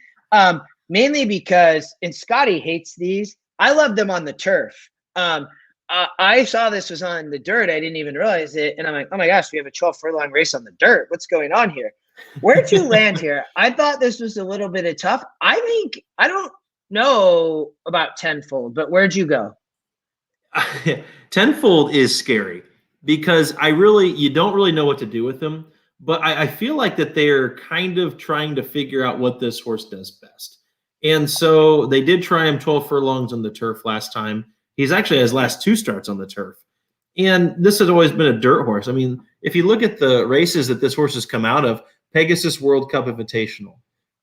Mainly because, and Scotty hates these, I love them on the turf. I saw this was on the dirt. I didn't even realize it. And I'm like, oh my gosh, we have a 12 furlong race on the dirt. What's going on here? Where'd you land here? I thought this was a little bit of tough. I don't know about Tenfold, but where'd you go? Tenfold is scary because you don't really know what to do with them. But I feel like that they're kind of trying to figure out what this horse does best. And so they did try him 12 furlongs on the turf last time. He's actually his last 2 starts on the turf. And this has always been a dirt horse. I mean, if you look at the races that this horse has come out of, Pegasus World Cup Invitational,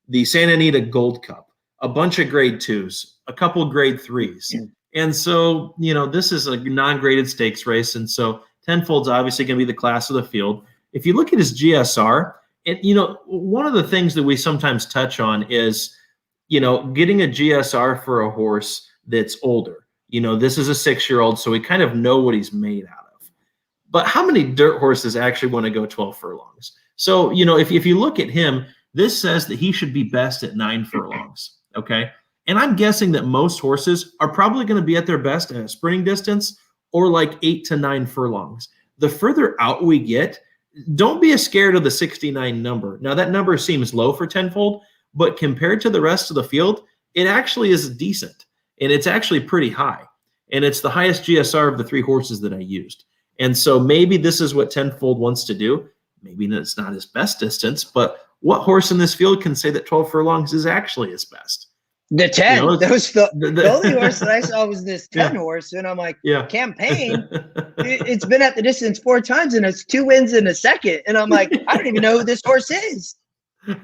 the Santa Anita Gold Cup, a bunch of grade 2s, a couple of grade 3s. And so, this is a non-graded stakes race. And so Tenfold's obviously going to be the class of the field. If you look at his GSR, one of the things that we sometimes touch on is, getting a GSR for a horse that's older. This is a 6-year-old, so we kind of know what he's made out of. But how many dirt horses actually want to go 12 furlongs? So, if you look at him, this says that he should be best at 9 furlongs, okay? And I'm guessing that most horses are probably going to be at their best at a sprinting distance or like 8 to 9 furlongs. The further out we get, don't be scared of the 69 number. Now, that number seems low for Tenfold, but compared to the rest of the field, it actually is decent. And it's actually pretty high. And it's the highest GSR of the 3 horses that I used. And so maybe this is what Tenfold wants to do. Maybe it's not his best distance, but what horse in this field can say that 12 furlongs is actually his best? The 10. That was the only horse that I saw was this 10 horse. And I'm like, Campaign, it's been at the distance 4 times and it's 2 wins in a second. And I'm like, I don't even know who this horse is.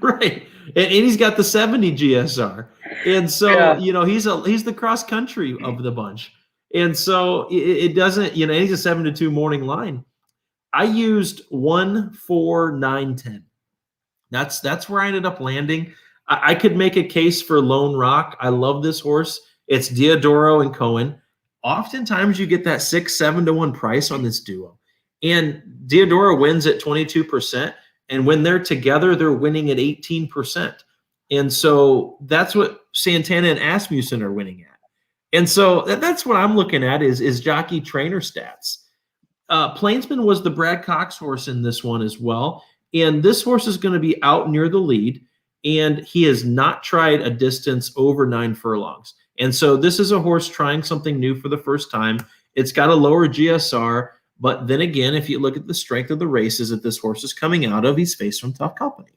Right. And he's got the 70 GSR. And so, he's the cross country of the bunch. And so it doesn't, he's a 7-2 morning line. I used 1, 4, 9, 10. That's where I ended up landing. I could make a case for Lone Rock. I love this horse. It's Diodoro and Cohen. Oftentimes you get that 6-7 to 1 price on this duo. And Diodoro wins at 22%. And when they're together, they're winning at 18%. And so that's what Santana and Asmussen are winning at. And so that's what I'm looking at is jockey trainer stats. Plainsman was the Brad Cox horse in this one as well. And this horse is going to be out near the lead. And he has not tried a distance over 9 furlongs. And so this is a horse trying something new for the first time. It's got a lower GSR. But then again, if you look at the strength of the races that this horse is coming out of, he's faced from tough company.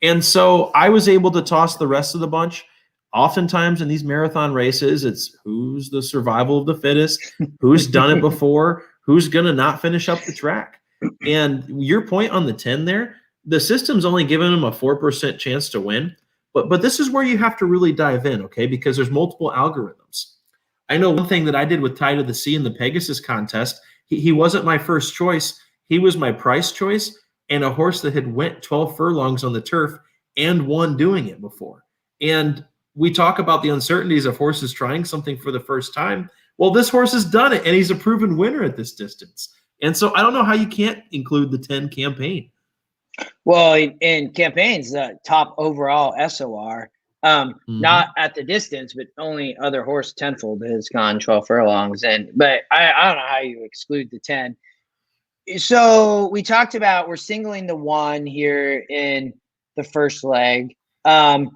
And so I was able to toss the rest of the bunch. Oftentimes in these marathon races, it's who's the survival of the fittest, who's done it before, who's going to not finish up the track. And your point on the 10 there, the system's only giving him a 4% chance to win. But this is where you have to really dive in, okay, because there's multiple algorithms. I know one thing that I did with Tide of the Sea in the Pegasus contest, he wasn't my first choice. He was my price choice and a horse that had went 12 furlongs on the turf and won doing it before. And we talk about the uncertainties of horses trying something for the first time. Well, this horse has done it, and he's a proven winner at this distance. And so I don't know how you can't include the 10 Campaign. Well, in Campaign's top overall SOR, not at the distance, but only other horse Tenfold has gone 12 furlongs. But I don't know how you exclude the 10. So we talked about we're singling the 1 here in the first leg. I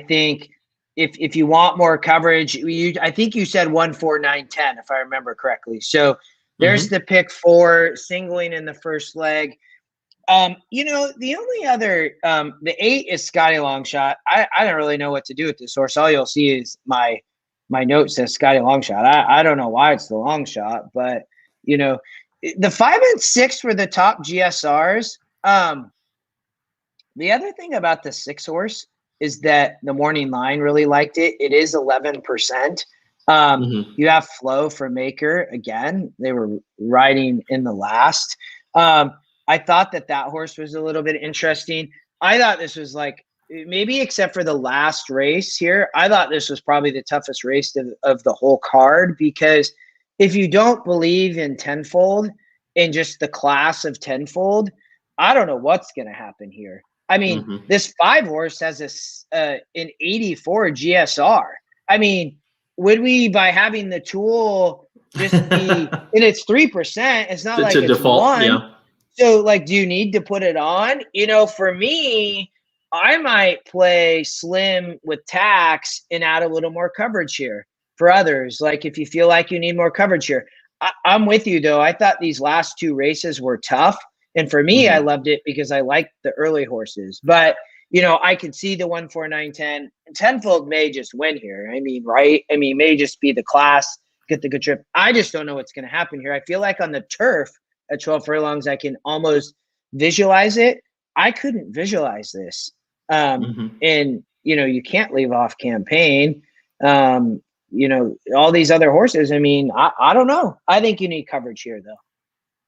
think if you want more coverage, I think you said 1, 4, 9, 10, if I remember correctly. So there's the pick 4 singling in the first leg. The only other the 8 is Scotty Longshot. I don't really know what to do with this horse. All you'll see is my note says Scotty Longshot. I don't know why it's the Longshot, but the 5 and 6 were the top GSRs. The other thing about the 6 horse is that the morning line really liked it. It is 11%. You have Flo from Maker again. They were riding in the last. I thought that horse was a little bit interesting. I thought this was like, maybe except for the last race here, I thought this was probably the toughest race of the whole card, because if you don't believe in tenfold, in just the class of tenfold, I don't know what's going to happen here. I mean, this 5 horse has an 84 GSR. I mean, would we, by having the tool, just be, and it's 3%, it's not like it's default, 1. Yeah. So, like, do you need to put it on? You know, for me, I might play slim with tax and add a little more coverage here. For others, like if you feel like you need more coverage here, I'm with you though. I thought these last 2 races were tough. And for me, I loved it because I liked the early horses. But, you know, I could see the 1, 4, 9, 10. Tenfold may just win here. I mean, right? I mean, may just be the class, get the good trip. I just don't know what's going to happen here. I feel like on the turf at 12 furlongs, I can almost visualize it. I couldn't visualize this. And, you know, you can't leave off Campaign. You know, all these other horses, I mean, I don't know. I think you need coverage here, though.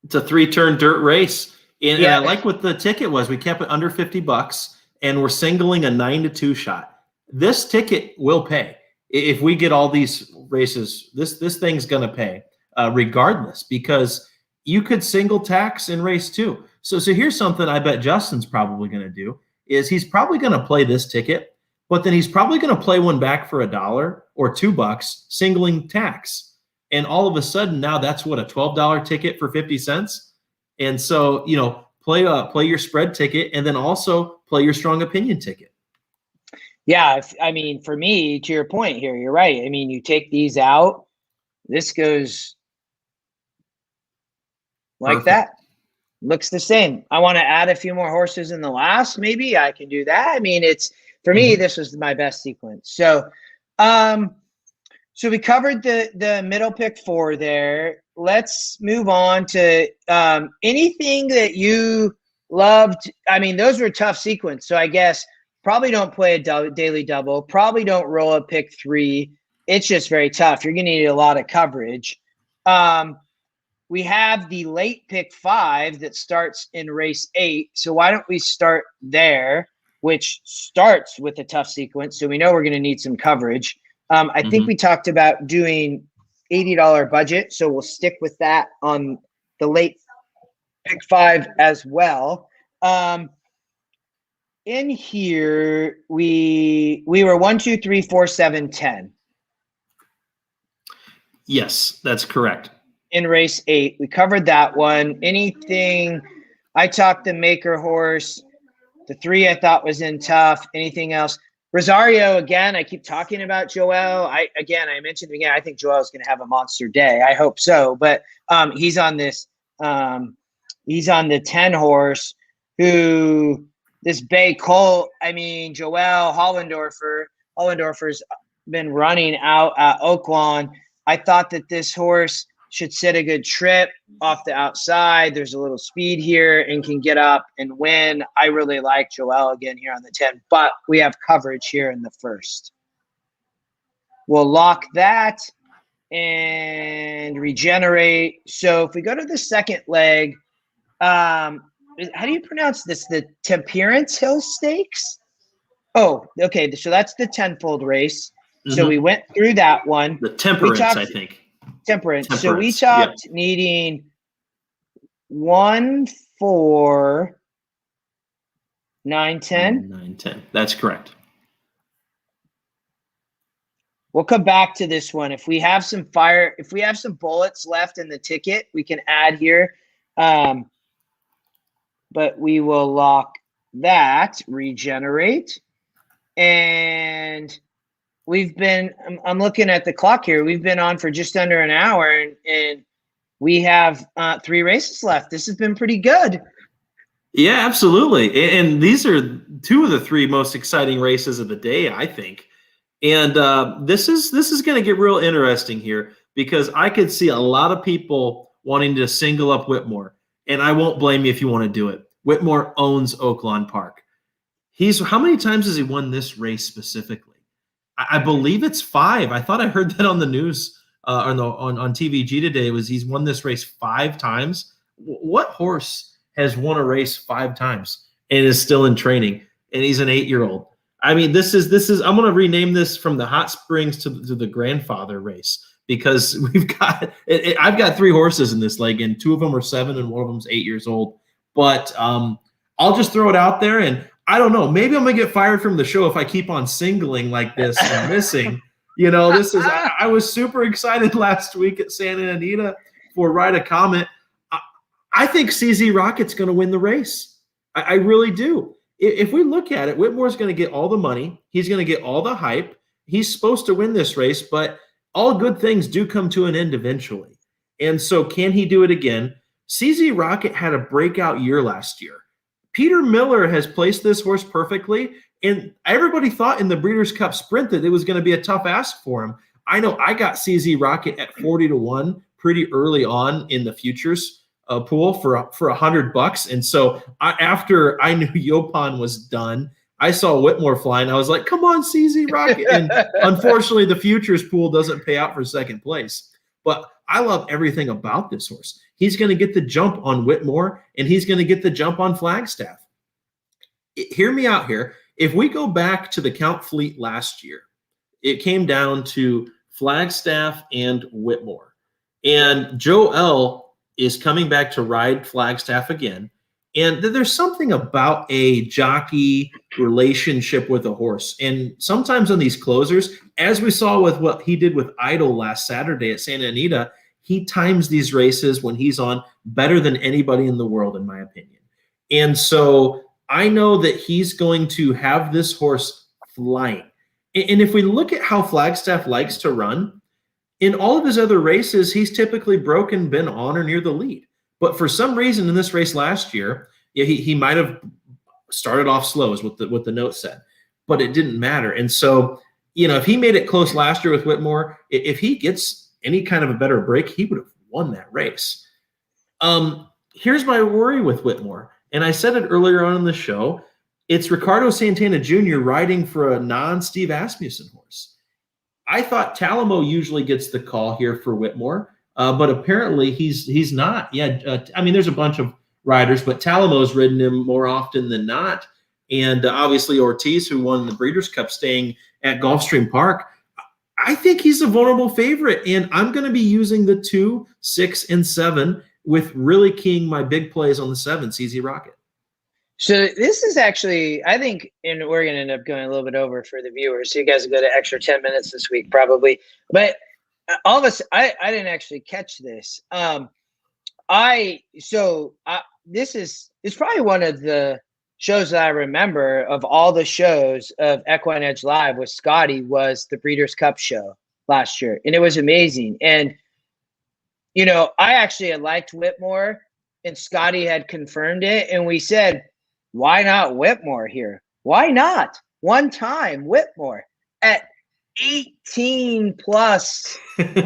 It's a 3-turn dirt race. And I like what the ticket was. We kept it under $50, and we're singling a 9-2 shot. This ticket will pay. If we get all these races, this thing's going to pay regardless, because you could single tax in race 2. So here's something I bet Justin's probably going to do, is he's probably going to play this ticket, but then he's probably going to play one back for $1 or $2, singling tax. And all of a sudden now that's what, a $12 ticket for 50 cents. And so, you know, play your spread ticket, and then also play your strong opinion ticket. Yeah. I mean, for me, to your point here, you're right. I mean, you take these out, this goes like Perfect. That. Looks the same. I want to add a few more horses in the last. Maybe I can do that. I mean, for me, this was my best sequence. So, so we covered the middle pick 4 there. Let's move on to anything that you loved. I mean, those were tough sequence. So I guess probably don't play a daily double. Probably don't roll a pick 3. It's just very tough. You're going to need a lot of coverage. We have the late pick 5 that starts in race 8. So why don't we start there, which starts with a tough sequence. So we know we're going to need some coverage. I think we talked about doing $80 budget. So we'll stick with that on the late pick 5 as well. In here, we were 1, 2, 3, 4, 7, 10. Yes, that's correct. In race 8, we covered that one. Anything, I talked the Maker horse. The 3 I thought was in tough. Anything else? Rosario, again, I keep talking about Joel. I mentioned again, I think Joel's going to have a monster day. I hope so. But he's on this, he's on the 10 horse who, this Bay Colt, I mean, Joel Hollendorfer's been running out at Oaklawn. I thought that this horse should set a good trip off the outside. There's a little speed here and can get up and win. I really like Joel again here on the 10, but we have coverage here in the first. We'll lock that and regenerate. So if we go to the second leg, how do you pronounce this? The Temperance Hill Stakes? Oh, okay. So that's the tenfold race. So we went through that one. The Temperance, I think. Temperance. So we talked needing 1, 4, 9, 10. 9, 10. That's correct. We'll come back to this one. If we have some bullets left in the ticket, we can add here. But we will lock that, regenerate. And I'm looking at the clock here. We've been on for just under an hour, and we have 3 races left. This has been pretty good. Yeah, absolutely. And these are 2 of the 3 most exciting races of the day, I think. And this is going to get real interesting here, because I could see a lot of people wanting to single up Whitmore. And I won't blame you if you want to do it. Whitmore owns Oaklawn Park. How many times has he won this race specifically? I believe it's 5. I thought I heard that on the news on TVG today. He's won this race 5 times. What horse has won a race 5 times and is still in training? And he's an 8-year-old. I mean, this is. I'm going to rename this from the Hot Springs to the grandfather race, because I've got 3 horses in this leg, and 2 of them are 7 and 1 of them's 8 years old. But I'll just throw it out there, and I don't know. Maybe I'm gonna get fired from the show if I keep on singling like this and missing. This is. I was super excited last week at Santa Anita for Ride a Comet. I think CZ Rocket's going to win the race. I really do. If we look at it, Whitmore's going to get all the money. He's going to get all the hype. He's supposed to win this race, but all good things do come to an end eventually. And so can he do it again? CZ Rocket had a breakout year last year. Peter Miller has placed this horse perfectly, and everybody thought in the Breeders' Cup Sprint that it was going to be a tough ask for him. I know I got CZ Rocket at 40-1 pretty early on in the futures pool for $100, and so after I knew Yopon was done, I saw Whitmore flying. I was like, "Come on, CZ Rocket!" And unfortunately, the futures pool doesn't pay out for second place. But I love everything about this horse. He's going to get the jump on Whitmore, and he's going to get the jump on Flagstaff. Hear me out here. If we go back to the Count Fleet last year, it came down to Flagstaff and Whitmore. And Joe L. is coming back to ride Flagstaff again. And there's something about a jockey relationship with a horse. And sometimes on these closers, as we saw with what he did with Idol last Saturday at Santa Anita, he times these races when he's on better than anybody in the world, in my opinion. And so I know that he's going to have this horse flying. And if we look at how Flagstaff likes to run, in all of his other races, he's typically been on or near the lead. But for some reason in this race last year, he might have started off slow, is what the note said, but it didn't matter. And so, if he made it close last year with Whitmore, if he gets any kind of a better break, he would have won that race. Here's my worry with Whitmore, and I said it earlier on in the show. It's Ricardo Santana Jr. riding for a non-Steve Asmussen horse. I thought Talamo usually gets the call here for Whitmore, but apparently he's not. Yeah, there's a bunch of riders, but Talamo's ridden him more often than not. And obviously Ortiz, who won the Breeders' Cup staying at Gulfstream Park, I think he's a vulnerable favorite. And I'm going to be using the 2, 6, and 7 with really keying my big plays on the 7, CZ Rocket. So this is actually, I think, and we're going to end up going a little bit over for the viewers. So you guys will go to extra 10 minutes this week probably. But all of us, I didn't actually catch this. It's probably one of the shows that I remember of all the shows of EquinEdge Live with Scotty was the Breeders' Cup show last year. And it was amazing. And, I actually had liked Whitmore, and Scotty had confirmed it. And we said, why not Whitmore here? Why not? One time Whitmore at 18 plus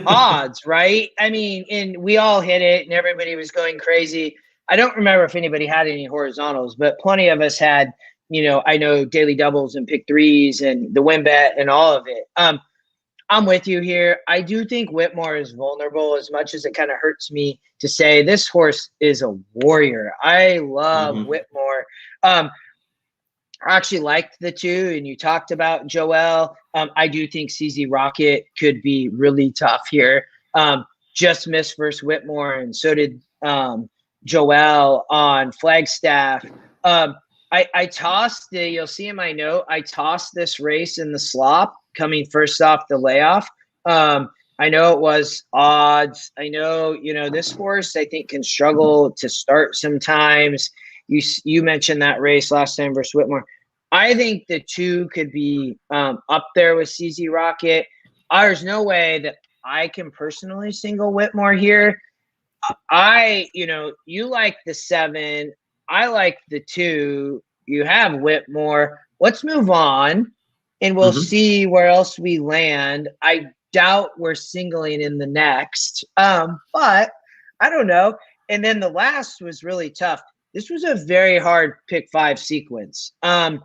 odds, right? And we all hit it and everybody was going crazy. I don't remember if anybody had any horizontals, but plenty of us had, I know daily doubles and pick threes and the win bet and all of it. I'm with you here. I do think Whitmore is vulnerable, as much as it kind of hurts me to say. This horse is a warrior. I love Whitmore. I actually liked the 2, and you talked about Joel. I do think CZ Rocket could be really tough here. Just missed versus Whitmore, and so did Joel on Flagstaff. I tossed you'll see in my note, I tossed this race in the slop coming first off the layoff. I know it was odds. I know, this horse I think can struggle to start sometimes. You mentioned that race last time versus Whitmore. I think the 2 could be up there with CZ Rocket. There's no way that I can personally single Whitmore here. You like the 7. I like the 2. You have Whitmore. Let's move on, and we'll see where else we land. I doubt we're singling in the next. But I don't know. And then the last was really tough. This was a very hard pick 5 sequence. And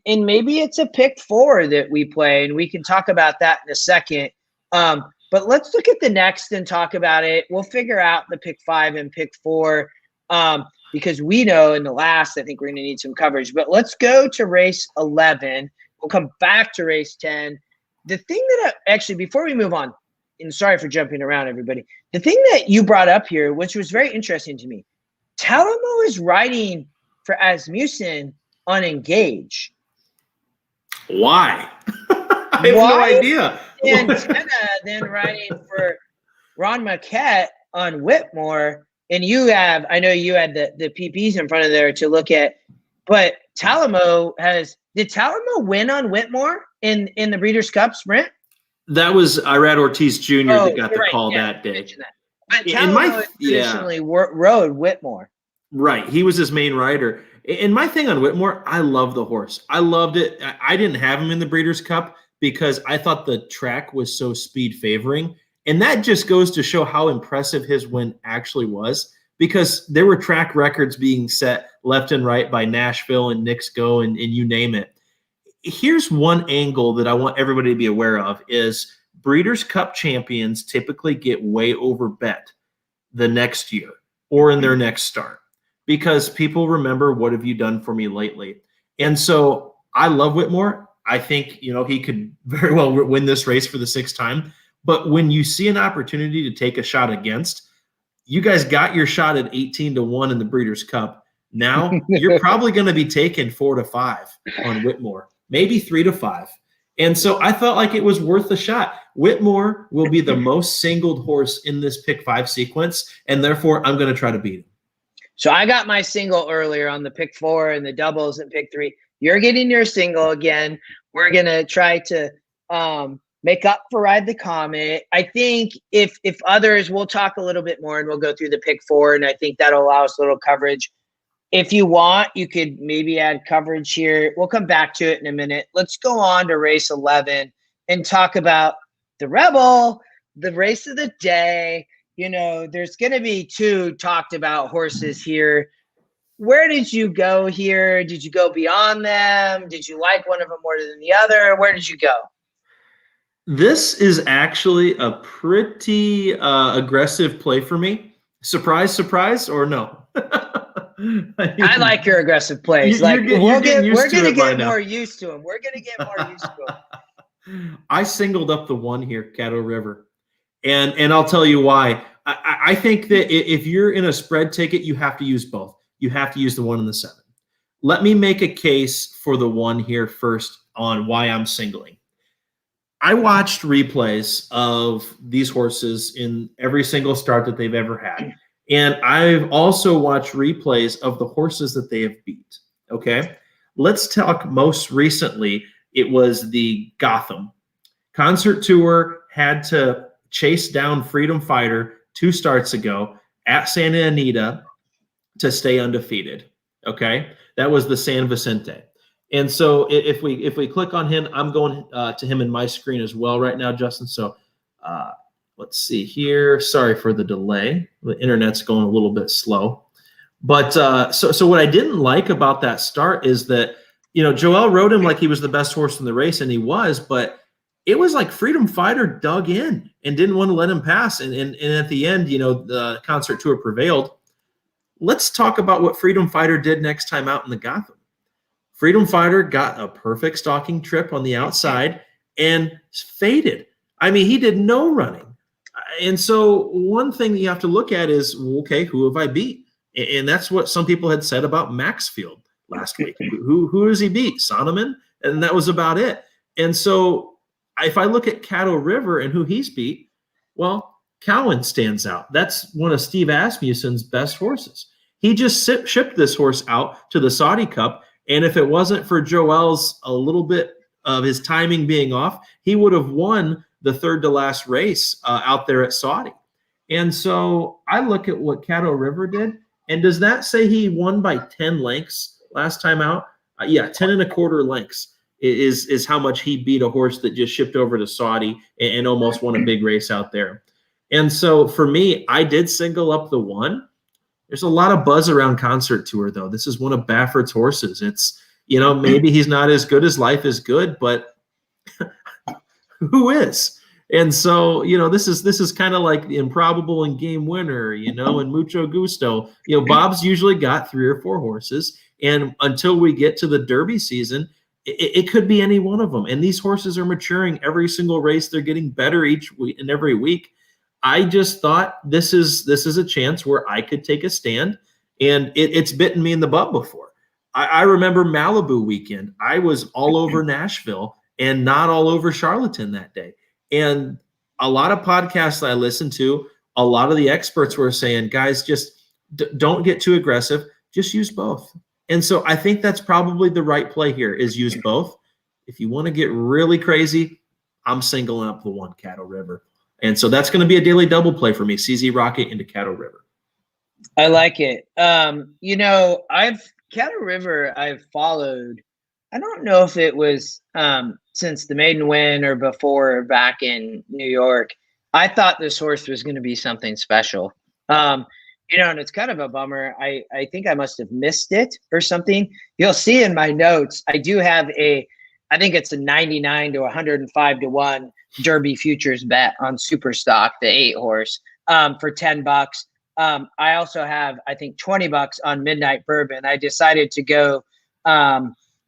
maybe it's a pick 4 that we play, and we can talk about that in a second. But let's look at the next and talk about it. We'll figure out the pick 5 and pick 4 because we know in the last, I think we're going to need some coverage. But let's go to race 11. We'll come back to race 10. The thing that actually, before we move on, and sorry for jumping around, everybody, the thing that you brought up here, which was very interesting to me, Talamo is riding for Asmussen on Engage. Why? I have no idea. And Tenna then riding for Ron Marquette on Whitmore, and I know you had the PPs in front of there to look at, but did Talamo win on Whitmore in the Breeders' Cup Sprint? That was Irad Ortiz Jr. that got the call that day. That. But Talamo traditionally rode Whitmore. Right. He was his main rider. And my thing on Whitmore, I love the horse. I loved it. I didn't have him in the Breeders' Cup because I thought the track was so speed favoring. And that just goes to show how impressive his win actually was, because there were track records being set left and right by Nashville and Knicks Go and you name it. Here's one angle that I want everybody to be aware of is Breeders' Cup champions typically get way over bet the next year or in their next start because people remember, what have you done for me lately? And so I love Whitmore. I think, he could very well win this race for the 6th time. But when you see an opportunity to take a shot against, you guys got your shot at 18-1 in the Breeders' Cup. Now you're probably going to be taking 4-5 on Whitmore, maybe 3-5. And so I felt like it was worth a shot. Whitmore will be the most singled horse in this pick 5 sequence, and therefore I'm going to try to beat him. So I got my single earlier on the pick 4 and the doubles and pick 3. You're getting your single again. We're going to try to make up for Ride the Comet. I think if others, we'll talk a little bit more and we'll go through the pick 4, and I think that'll allow us a little coverage. If you want, you could maybe add coverage here. We'll come back to it in a minute. Let's go on to race 11 and talk about the Rebel, the race of the day. There's going to be 2 talked about horses here. Where did you go here? Did you go beyond them? Did you like one of them more than the other? Where did you go? This is actually a pretty aggressive play for me. Surprise, surprise, or no? I like your aggressive plays. We're going to get more used to them. We're going to get more used to them. I singled up the 1 here, Caddo River. And I'll tell you why. I think that if you're in a spread ticket, you have to use both. You have to use the 1 and the 7. Let me make a case for the 1 here first on why I'm singling. I watched replays of these horses in every single start that they've ever had. And I've also watched replays of the horses that they have beat. Okay. Let's talk most recently. It was the Gotham Concert Tour had to chase down Freedom Fighter 2 starts ago at Santa Anita to stay undefeated. Okay. That was the San Vicente. And so if we click on him, I'm going to him in my screen as well right now, Justin. So let's see here. Sorry for the delay. The internet's going a little bit slow. But so what I didn't like about that start is that, Joel rode him like he was the best horse in the race, and he was, but it was like Freedom Fighter dug in and didn't want to let him pass. And at the end, the Concert Tour prevailed. Let's talk about what Freedom Fighter did next time out in the Gotham. Freedom Fighter got a perfect stalking trip on the outside and faded. I mean, he did no running. And so one thing that you have to look at is, okay, who have I beat? And that's what some people had said about Maxfield last week. Who does he beat? Sonneman? And that was about it. And so if I look at Caddo River and who he's beat, well, Cowan stands out. That's one of Steve Asmussen's best horses. He just shipped this horse out to the Saudi Cup. And if it wasn't for Joel's a little bit of his timing being off, he would have won the 3rd to last race out there at Saudi. And so I look at what Caddo River did. And does that say he won by 10 lengths last time out? Yeah, 10 1/4 lengths is how much he beat a horse that just shipped over to Saudi and almost won a big race out there. And so for me, I did single up the 1. There's a lot of buzz around Concert Tour, though. This is one of Baffert's horses. It's, maybe he's not as good as Life is Good, but who is? And so, this is kind of like the Improbable and Game Winner, and Mucho Gusto. Bob's usually got 3 or 4 horses, and until we get to the Derby season, it could be any one of them. And these horses are maturing every single race. They're getting better each week and every week. I just thought this is a chance where I could take a stand, and it's bitten me in the butt before. I remember Malibu weekend. I was all over Nashville and not all over Charlatan that day. And a lot of podcasts I listened to, a lot of the experts were saying, guys, just don't get too aggressive. Just use both. And so I think that's probably the right play here is use both. If you want to get really crazy, I'm singling up the 1 Cattle River. And so that's going to be a daily double play for me, CZ Rocket into Cattle River. I like it. Cattle River I've followed. I don't know if it was since the maiden win or before back in New York. I thought this horse was going to be something special. And it's kind of a bummer. I think I must have missed it or something. You'll see in my notes, I do have I think it's a 99 to 105 to 1 Derby futures bet on Superstock, the 8 horse, for $10. I also have, I think, $20 on Midnight Bourbon. I decided to go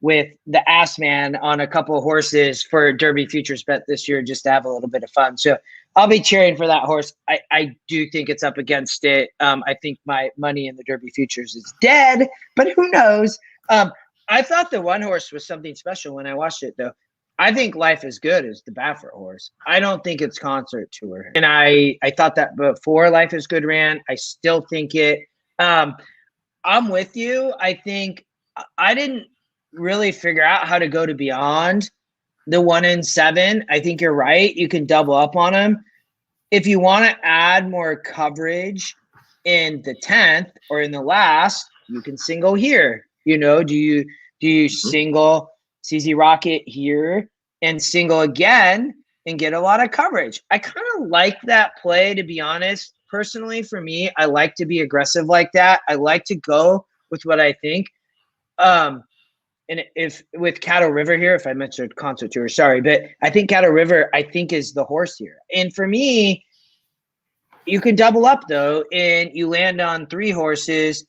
with the Ass Man on a couple of horses for Derby futures bet this year, just to have a little bit of fun. So I'll be cheering for that horse. I do think it's up against it. I think my money in the Derby futures is dead, but who knows? I thought the 1 horse was something special when I watched it, though. I think Life is Good is the Baffert horse. I don't think it's Concert Tour. And I thought that before Life is Good ran. I still think it. I'm with you. I think I didn't really figure out how to go to beyond the 1 in 7. I think you're right. You can double up on them. If you want to add more coverage in the 10th or in the last, you can single here. Do you single CZ Rocket here and single again and get a lot of coverage? I kind of like that play, to be honest. Personally, for me, I like to be aggressive like that. I like to go with what I think. And if with Cattle River here, if I mentioned Concert Tour, sorry, but I think Cattle River, I think, is the horse here. And for me, you can double up, though, and you land on 3 horses.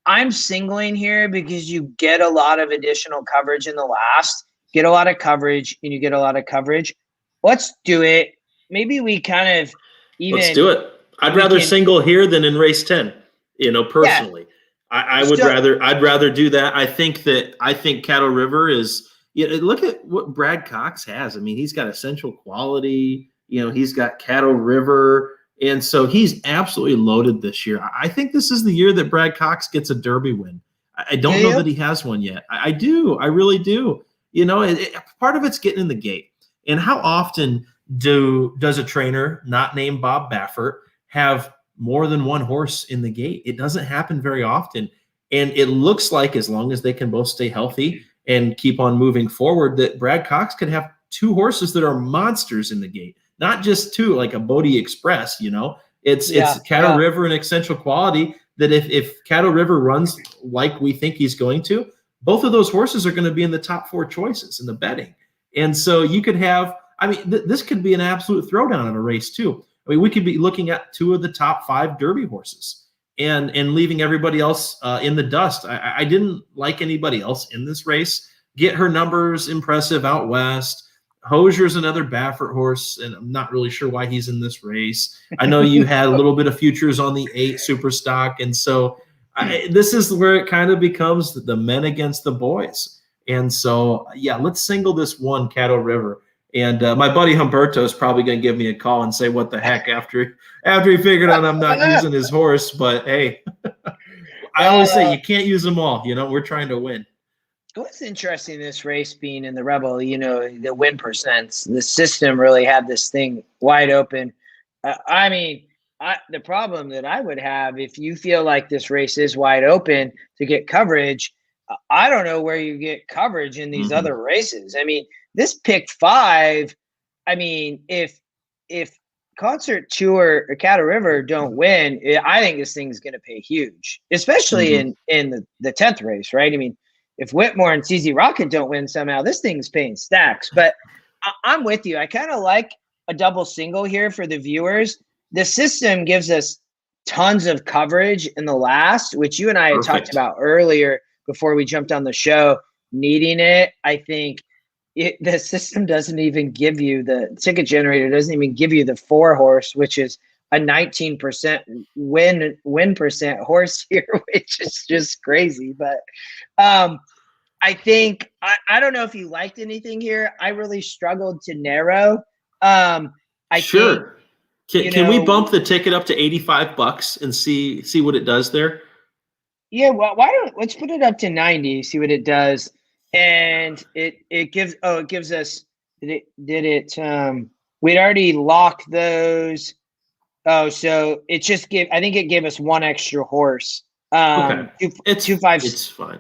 I'm singling here because you get a lot of additional coverage in the last, get a lot of coverage, and you get a lot of coverage. Let's do it. Maybe we kind of even. Let's do it. I'd rather single here than in race 10, personally. Yeah. I'd rather do that. I think Cattle River is, look at what Brad Cox has. I mean, he's got Essential Quality, he's got Cattle River. And so he's absolutely loaded this year. I think this is the year that Brad Cox gets a Derby win. I don't know that he has one yet. I do. I really do. Part of it's getting in the gate. And how often does a trainer not named Bob Baffert have more than 1 horse in the gate? It doesn't happen very often. And it looks like as long as they can both stay healthy and keep on moving forward, that Brad Cox could have 2 horses that are monsters in the gate. Not just 2, like a Bodie Express, It's Cattle River and Essential Quality that if Cattle River runs like we think he's going to, both of those horses are going to be in the top 4 choices in the betting. And so you could have, this could be an absolute throwdown in a race too. We could be looking at 2 of the top 5 Derby horses and leaving everybody else in the dust. I didn't like anybody else in this race. Get her numbers impressive out west. Hosier's another Baffert horse, and I'm not really sure why he's in this race. I know you had a little bit of futures on the 8 Superstock, and so this is where it kind of becomes the men against the boys. And so, let's single this 1 Cattle River. And my buddy Humberto is probably going to give me a call and say, what the heck, after he figured out I'm not using his horse. But, hey, I always say you can't use them all. We're trying to win. What's interesting, this race being in the Rebel, the win percents, the system really had this thing wide open. The problem that I would have, if you feel like this race is wide open to get coverage, I don't know where you get coverage in these other races. This pick 5, if Concert Tour or Cattle River don't win, I think this thing's going to pay huge, especially in the 10th race, right? I mean, if Whitmore and CZ Rocket don't win somehow, this thing's paying stacks. But I'm with you. I kind of like a double single here for the viewers. The system gives us tons of coverage in the last, which you and I had talked about earlier before we jumped on the show, needing it. I think the system doesn't even give you, the ticket generator doesn't even give you the 4-horse, which is a 19% win percent horse here, which is just crazy. But I think I don't know if you liked anything here. I really struggled to narrow. I sure. think, can we bump the ticket up to $85 and see what it does there? Yeah, well, let's put it up to 90, see what it does. And it gives us, we'd already locked those. Oh, so it just I think it gave us one extra horse. Okay. It's fine.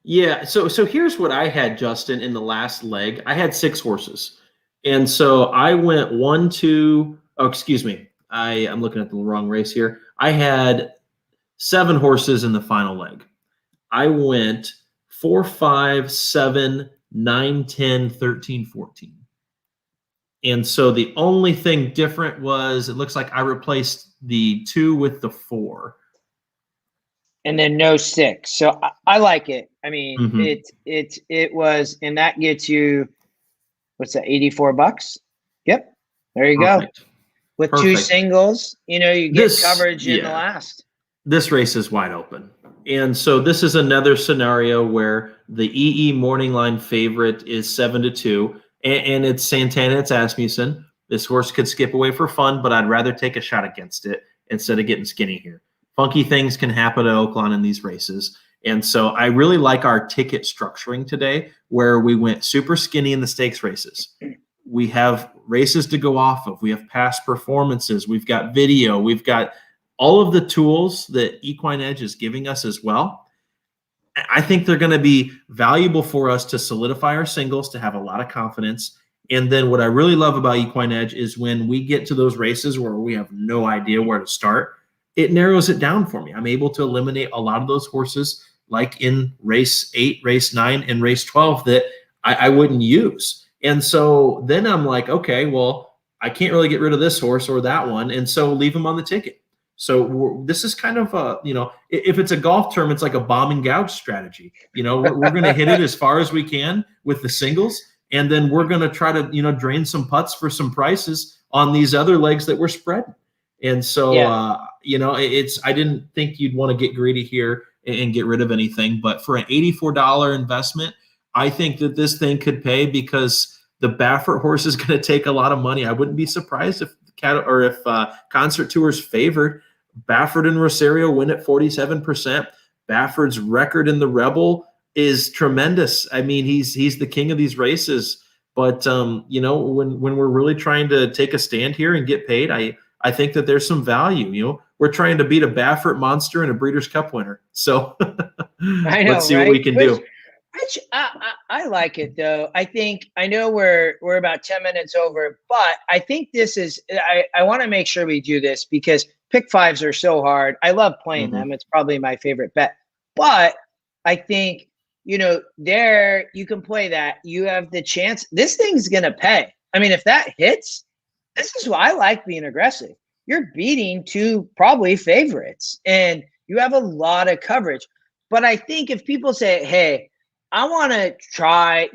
Yeah. So here's what I had, Justin, in the last leg. I had 6 horses. And so I went 1, 2, oh, excuse me. I'm looking at the wrong race here. I had 7 horses in the final leg. I went 4, 5, 7, 9, 10, 13, 14. And so the only thing different was it looks like I replaced the 2 with the 4. And then no 6. So I like it. I mean, it was, and that gets you, what's that, $84? Yep. There you go. With 2 singles, you get coverage in the last. This race is wide open. And so this is another scenario where the EE morning line favorite is 7-2, and it's Santana, it's Asmussen. This horse could skip away for fun, but I'd rather take a shot against it instead of getting skinny here. Funky things can happen at Oaklawn in these races. And so I really like our ticket structuring today, where we went super skinny in the stakes races. We have races to go off of. We have past performances. We've got video. We've got all of the tools that EquinEdge is giving us as well. I think they're going to be valuable for us to solidify our singles, to have a lot of confidence. And then what I really love about EquinEdge is when we get to those races where we have no idea where to start, it narrows it down for me. I'm able to eliminate a lot of those horses, like in race 8, race 9, and race 12, that I wouldn't use. And so then I'm like, okay, well, I can't really get rid of this horse or that one, and so leave them on the ticket. So this is kind of a, if it's a golf term, it's like a bomb and gouge strategy. We're going to hit it as far as we can with the singles, and then we're going to try to, drain some putts for some prices on these other legs that we're spreading. And so, I didn't think you'd want to get greedy here and get rid of anything. But for an $84 investment, I think that this thing could pay, because the Baffert horse is going to take a lot of money. I wouldn't be surprised if Concert Tour's favored. Baffert and Rosario win at 47%. Baffert's record in the Rebel is tremendous. I mean, he's the king of these races. But when we're really trying to take a stand here and get paid, I think that there's some value. We're trying to beat a Baffert monster and a Breeders' Cup winner. So let's see what we can do. I like it, though. I know we're about 10 minutes over, but I think this is, I want to make sure we do this, because pick fives are so hard. I love playing them. It's probably my favorite bet. But I think, there you can play that. You have the chance. This thing's going to pay. I mean, if that hits, this is why I like being aggressive. You're beating 2 probably favorites, and you have a lot of coverage. But I think if people say, hey, I want to try,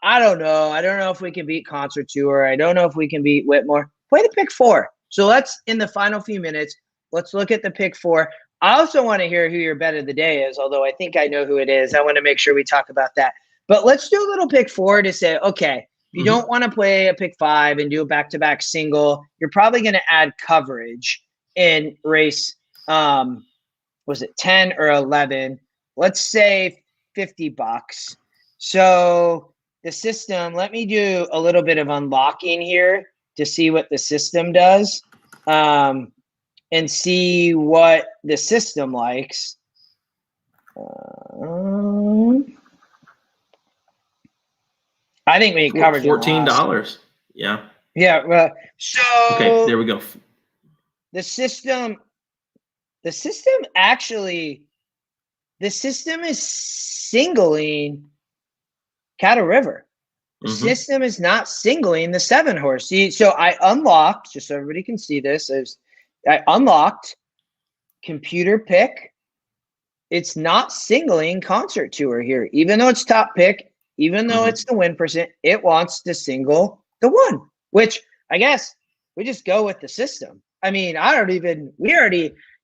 I don't know. I don't know if we can beat Concert Tour. I don't know if we can beat Whitmore. Play the pick 4. So in the final few minutes, let's look at the pick 4. I also want to hear who your bet of the day is, although I think I know who it is. I want to make sure we talk about that. But let's do a little pick 4 to say, okay, if you don't want to play a pick 5 and do a back-to-back single, you're probably going to add coverage in race, was it 10 or 11? Let's say $50. So the system, let me do a little bit of unlocking here to see what the system does, and see what the system likes. I think we need coverage. $14. Yeah. Yeah. Well, Okay, so there we go. the system, the system actually, the system is singling Cattle River. The Mm-hmm. system is not singling the 7-horse. See, so I unlocked, just so everybody can see this, I unlocked computer pick. It's not singling Concert Tour here. Even though it's top pick, even though Mm-hmm. it's the win percent, it wants to single the 1, which I guess we just go with the system. I mean,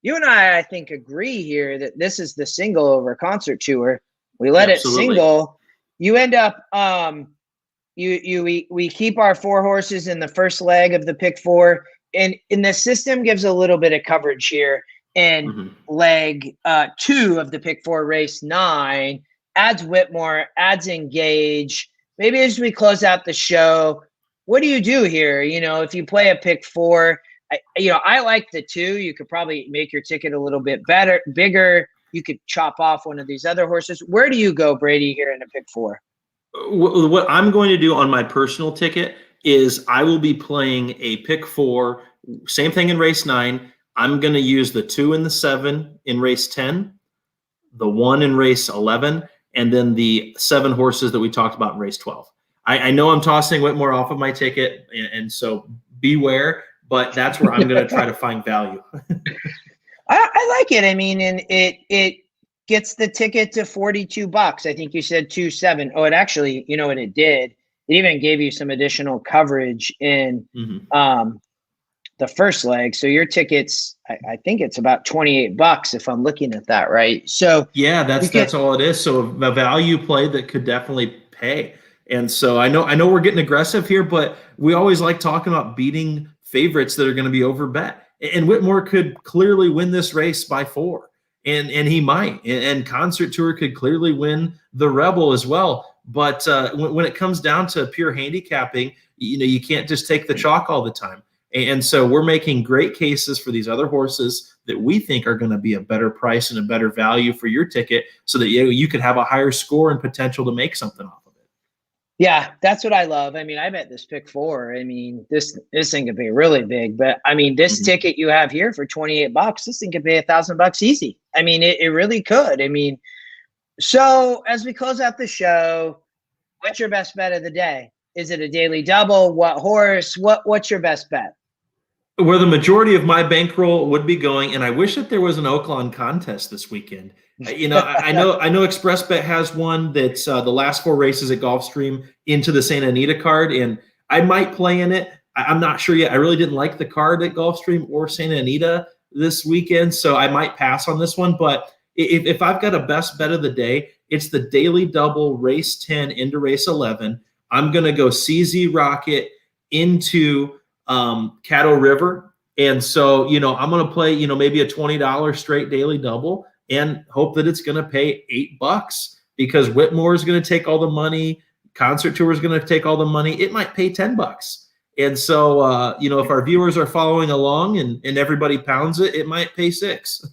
you and I think, agree here that this is the single over Concert Tour. We let it Absolutely. single. You end up, we keep our 4 horses in the first leg of the pick 4, and the system gives a little bit of coverage here. And Mm-hmm. leg 2 of the pick 4, race 9, adds Whitmore, adds Engage. Maybe as we close out the show, what do you do here? If you play a pick 4, I like the 2. You could probably make your ticket a little bit bigger. You could chop off one of these other horses. Where do you go, Brady, here in a pick 4? What I'm going to do on my personal ticket is I will be playing a pick 4, same thing in race 9. I'm going to use the 2 and the 7 in race 10, the 1 in race 11, and then the 7 horses that we talked about in race 12. I know I'm tossing Whitmore off of my ticket, and so beware, but that's where I'm going to try to find value. I like it. I mean, and it gets the ticket to $42. I think you said 2.7. Oh, it actually, you know what it did? It even gave you some additional coverage in Mm-hmm. The first leg. So your tickets, I think it's about $28 if I'm looking at that right. So Yeah, you that's can, all it is. So a value play that could definitely pay. And so I know we're getting aggressive here, but we always like talking about beating favorites that are going to be over bet. And Whitmore could clearly win this race by 4, and he might. And Concert Tour could clearly win the Rebel as well. But when it comes down to pure handicapping, you can't just take the chalk all the time. And so we're making great cases for these other horses that we think are going to be a better price and a better value for your ticket, so that you could have a higher score and potential to make something off of it. yeah, that's what I love. I mean, I bet this pick 4. I mean, this thing could be really big, but I mean, this Mm-hmm. ticket you have here for $28, this thing could pay $1,000 easy. I mean, it really could. I mean, so as we close out the show, what's your best bet of the day? Is it a daily double? What horse? What's your best bet? Where the majority of my bankroll would be going, and I wish that there was an Oaklawn contest this weekend. I know Xpressbet has one that's the last 4 races at Gulfstream into the Santa Anita card, and I might play in it. I'm not sure yet. I really didn't like the card at Gulfstream or Santa Anita this weekend, so I might pass on this one. But if I've got a best bet of the day, it's the daily double race 10 into race 11. I'm going to go CZ Rocket into Cattle River. And so, I'm going to play, maybe a $20 straight daily double and hope that it's going to pay $8 because Whitmore is going to take all the money. Concert Tour is going to take all the money. It might pay $10. And so, if our viewers are following along and everybody pounds it, it might pay $6.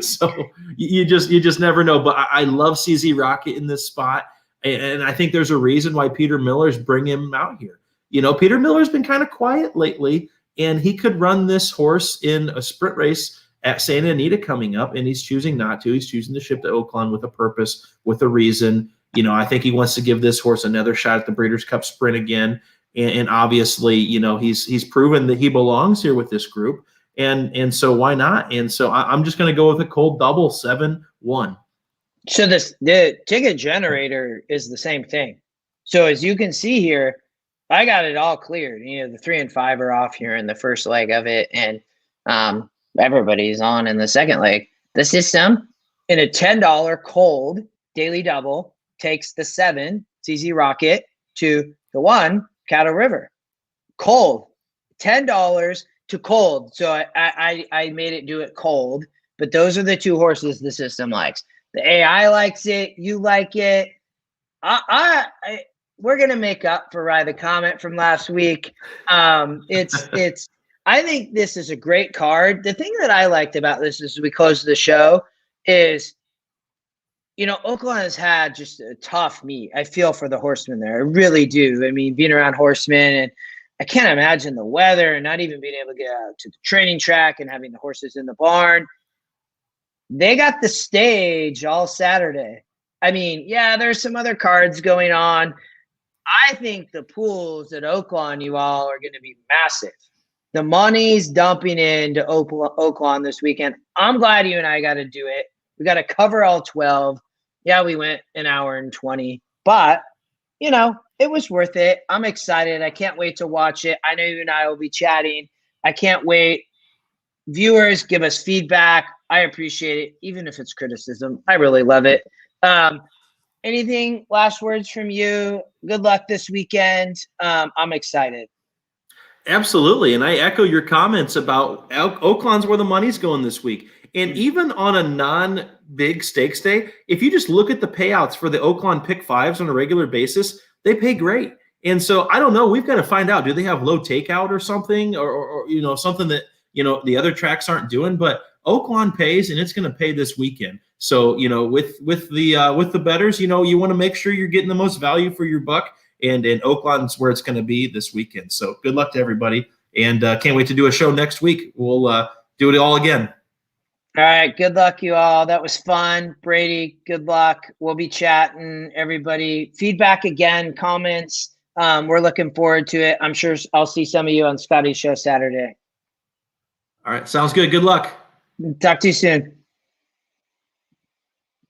So you just never know. But I love CZ Rocket in this spot. And I think there's a reason why Peter Miller's bringing him out here. Peter Miller's been kind of quiet lately, and he could run this horse in a sprint race at Santa Anita coming up, and he's choosing not to. He's choosing to ship to Oaklawn with a purpose, with a reason. I think he wants to give this horse another shot at the Breeders' Cup Sprint again. And obviously, he's proven that he belongs here with this group. And so why not? And so I'm just going to go with a cold double 7-1. So the ticket generator is the same thing. So as you can see here, I got it all cleared. The 3 and 5 are off here in the first leg of it, and everybody's on in the second leg. The system in a $10 cold daily double takes the 7 CZ Rocket to the 1 Cattle River. Cold, $10 to cold. So I made it do it cold, but those are the 2 horses the system likes. The AI likes it. You like it. We're gonna make up for the comment from last week. It's. I think this is a great card. The thing that I liked about this as we close the show is, Oaklawn has had just a tough meet. I feel for the horsemen there. I really do. I mean, being around horsemen, and I can't imagine the weather and not even being able to get out to the training track and having the horses in the barn. They got the stage all Saturday. I mean, yeah, there's some other cards going on. I think the pools at Oaklawn, you all, are going to be massive. The money's dumping into Oaklawn this weekend. I'm glad you and I got to do it. We got to cover all 12. Yeah, we went an hour and 20, but you know, it was worth it. I'm excited. I can't wait to watch it. I know you and I will be chatting. I can't wait. Viewers, give us feedback. I appreciate it, even if it's criticism. I really love it. Anything, last words from you? Good luck this weekend. I'm excited. Absolutely. And I echo your comments about Oaklawn's where the money's going this week. And even on a non-big stakes day, if you just look at the payouts for the Oaklawn Pick Fives on a regular basis, they pay great. And so I don't know. We've got to find out. Do they have low takeout or something, or you know, something that the other tracks aren't doing? But Oaklawn pays, and it's going to pay this weekend. So with the bettors, you want to make sure you're getting the most value for your buck. And Oaklawn's where it's going to be this weekend. So good luck to everybody, and can't wait to do a show next week. We'll do it all again. All right. Good luck, you all. That was fun. Brady, good luck. We'll be chatting, everybody. Feedback again, comments. We're looking forward to it. I'm sure I'll see some of you on Scotty's show Saturday. All right. Sounds good. Good luck. Talk to you soon.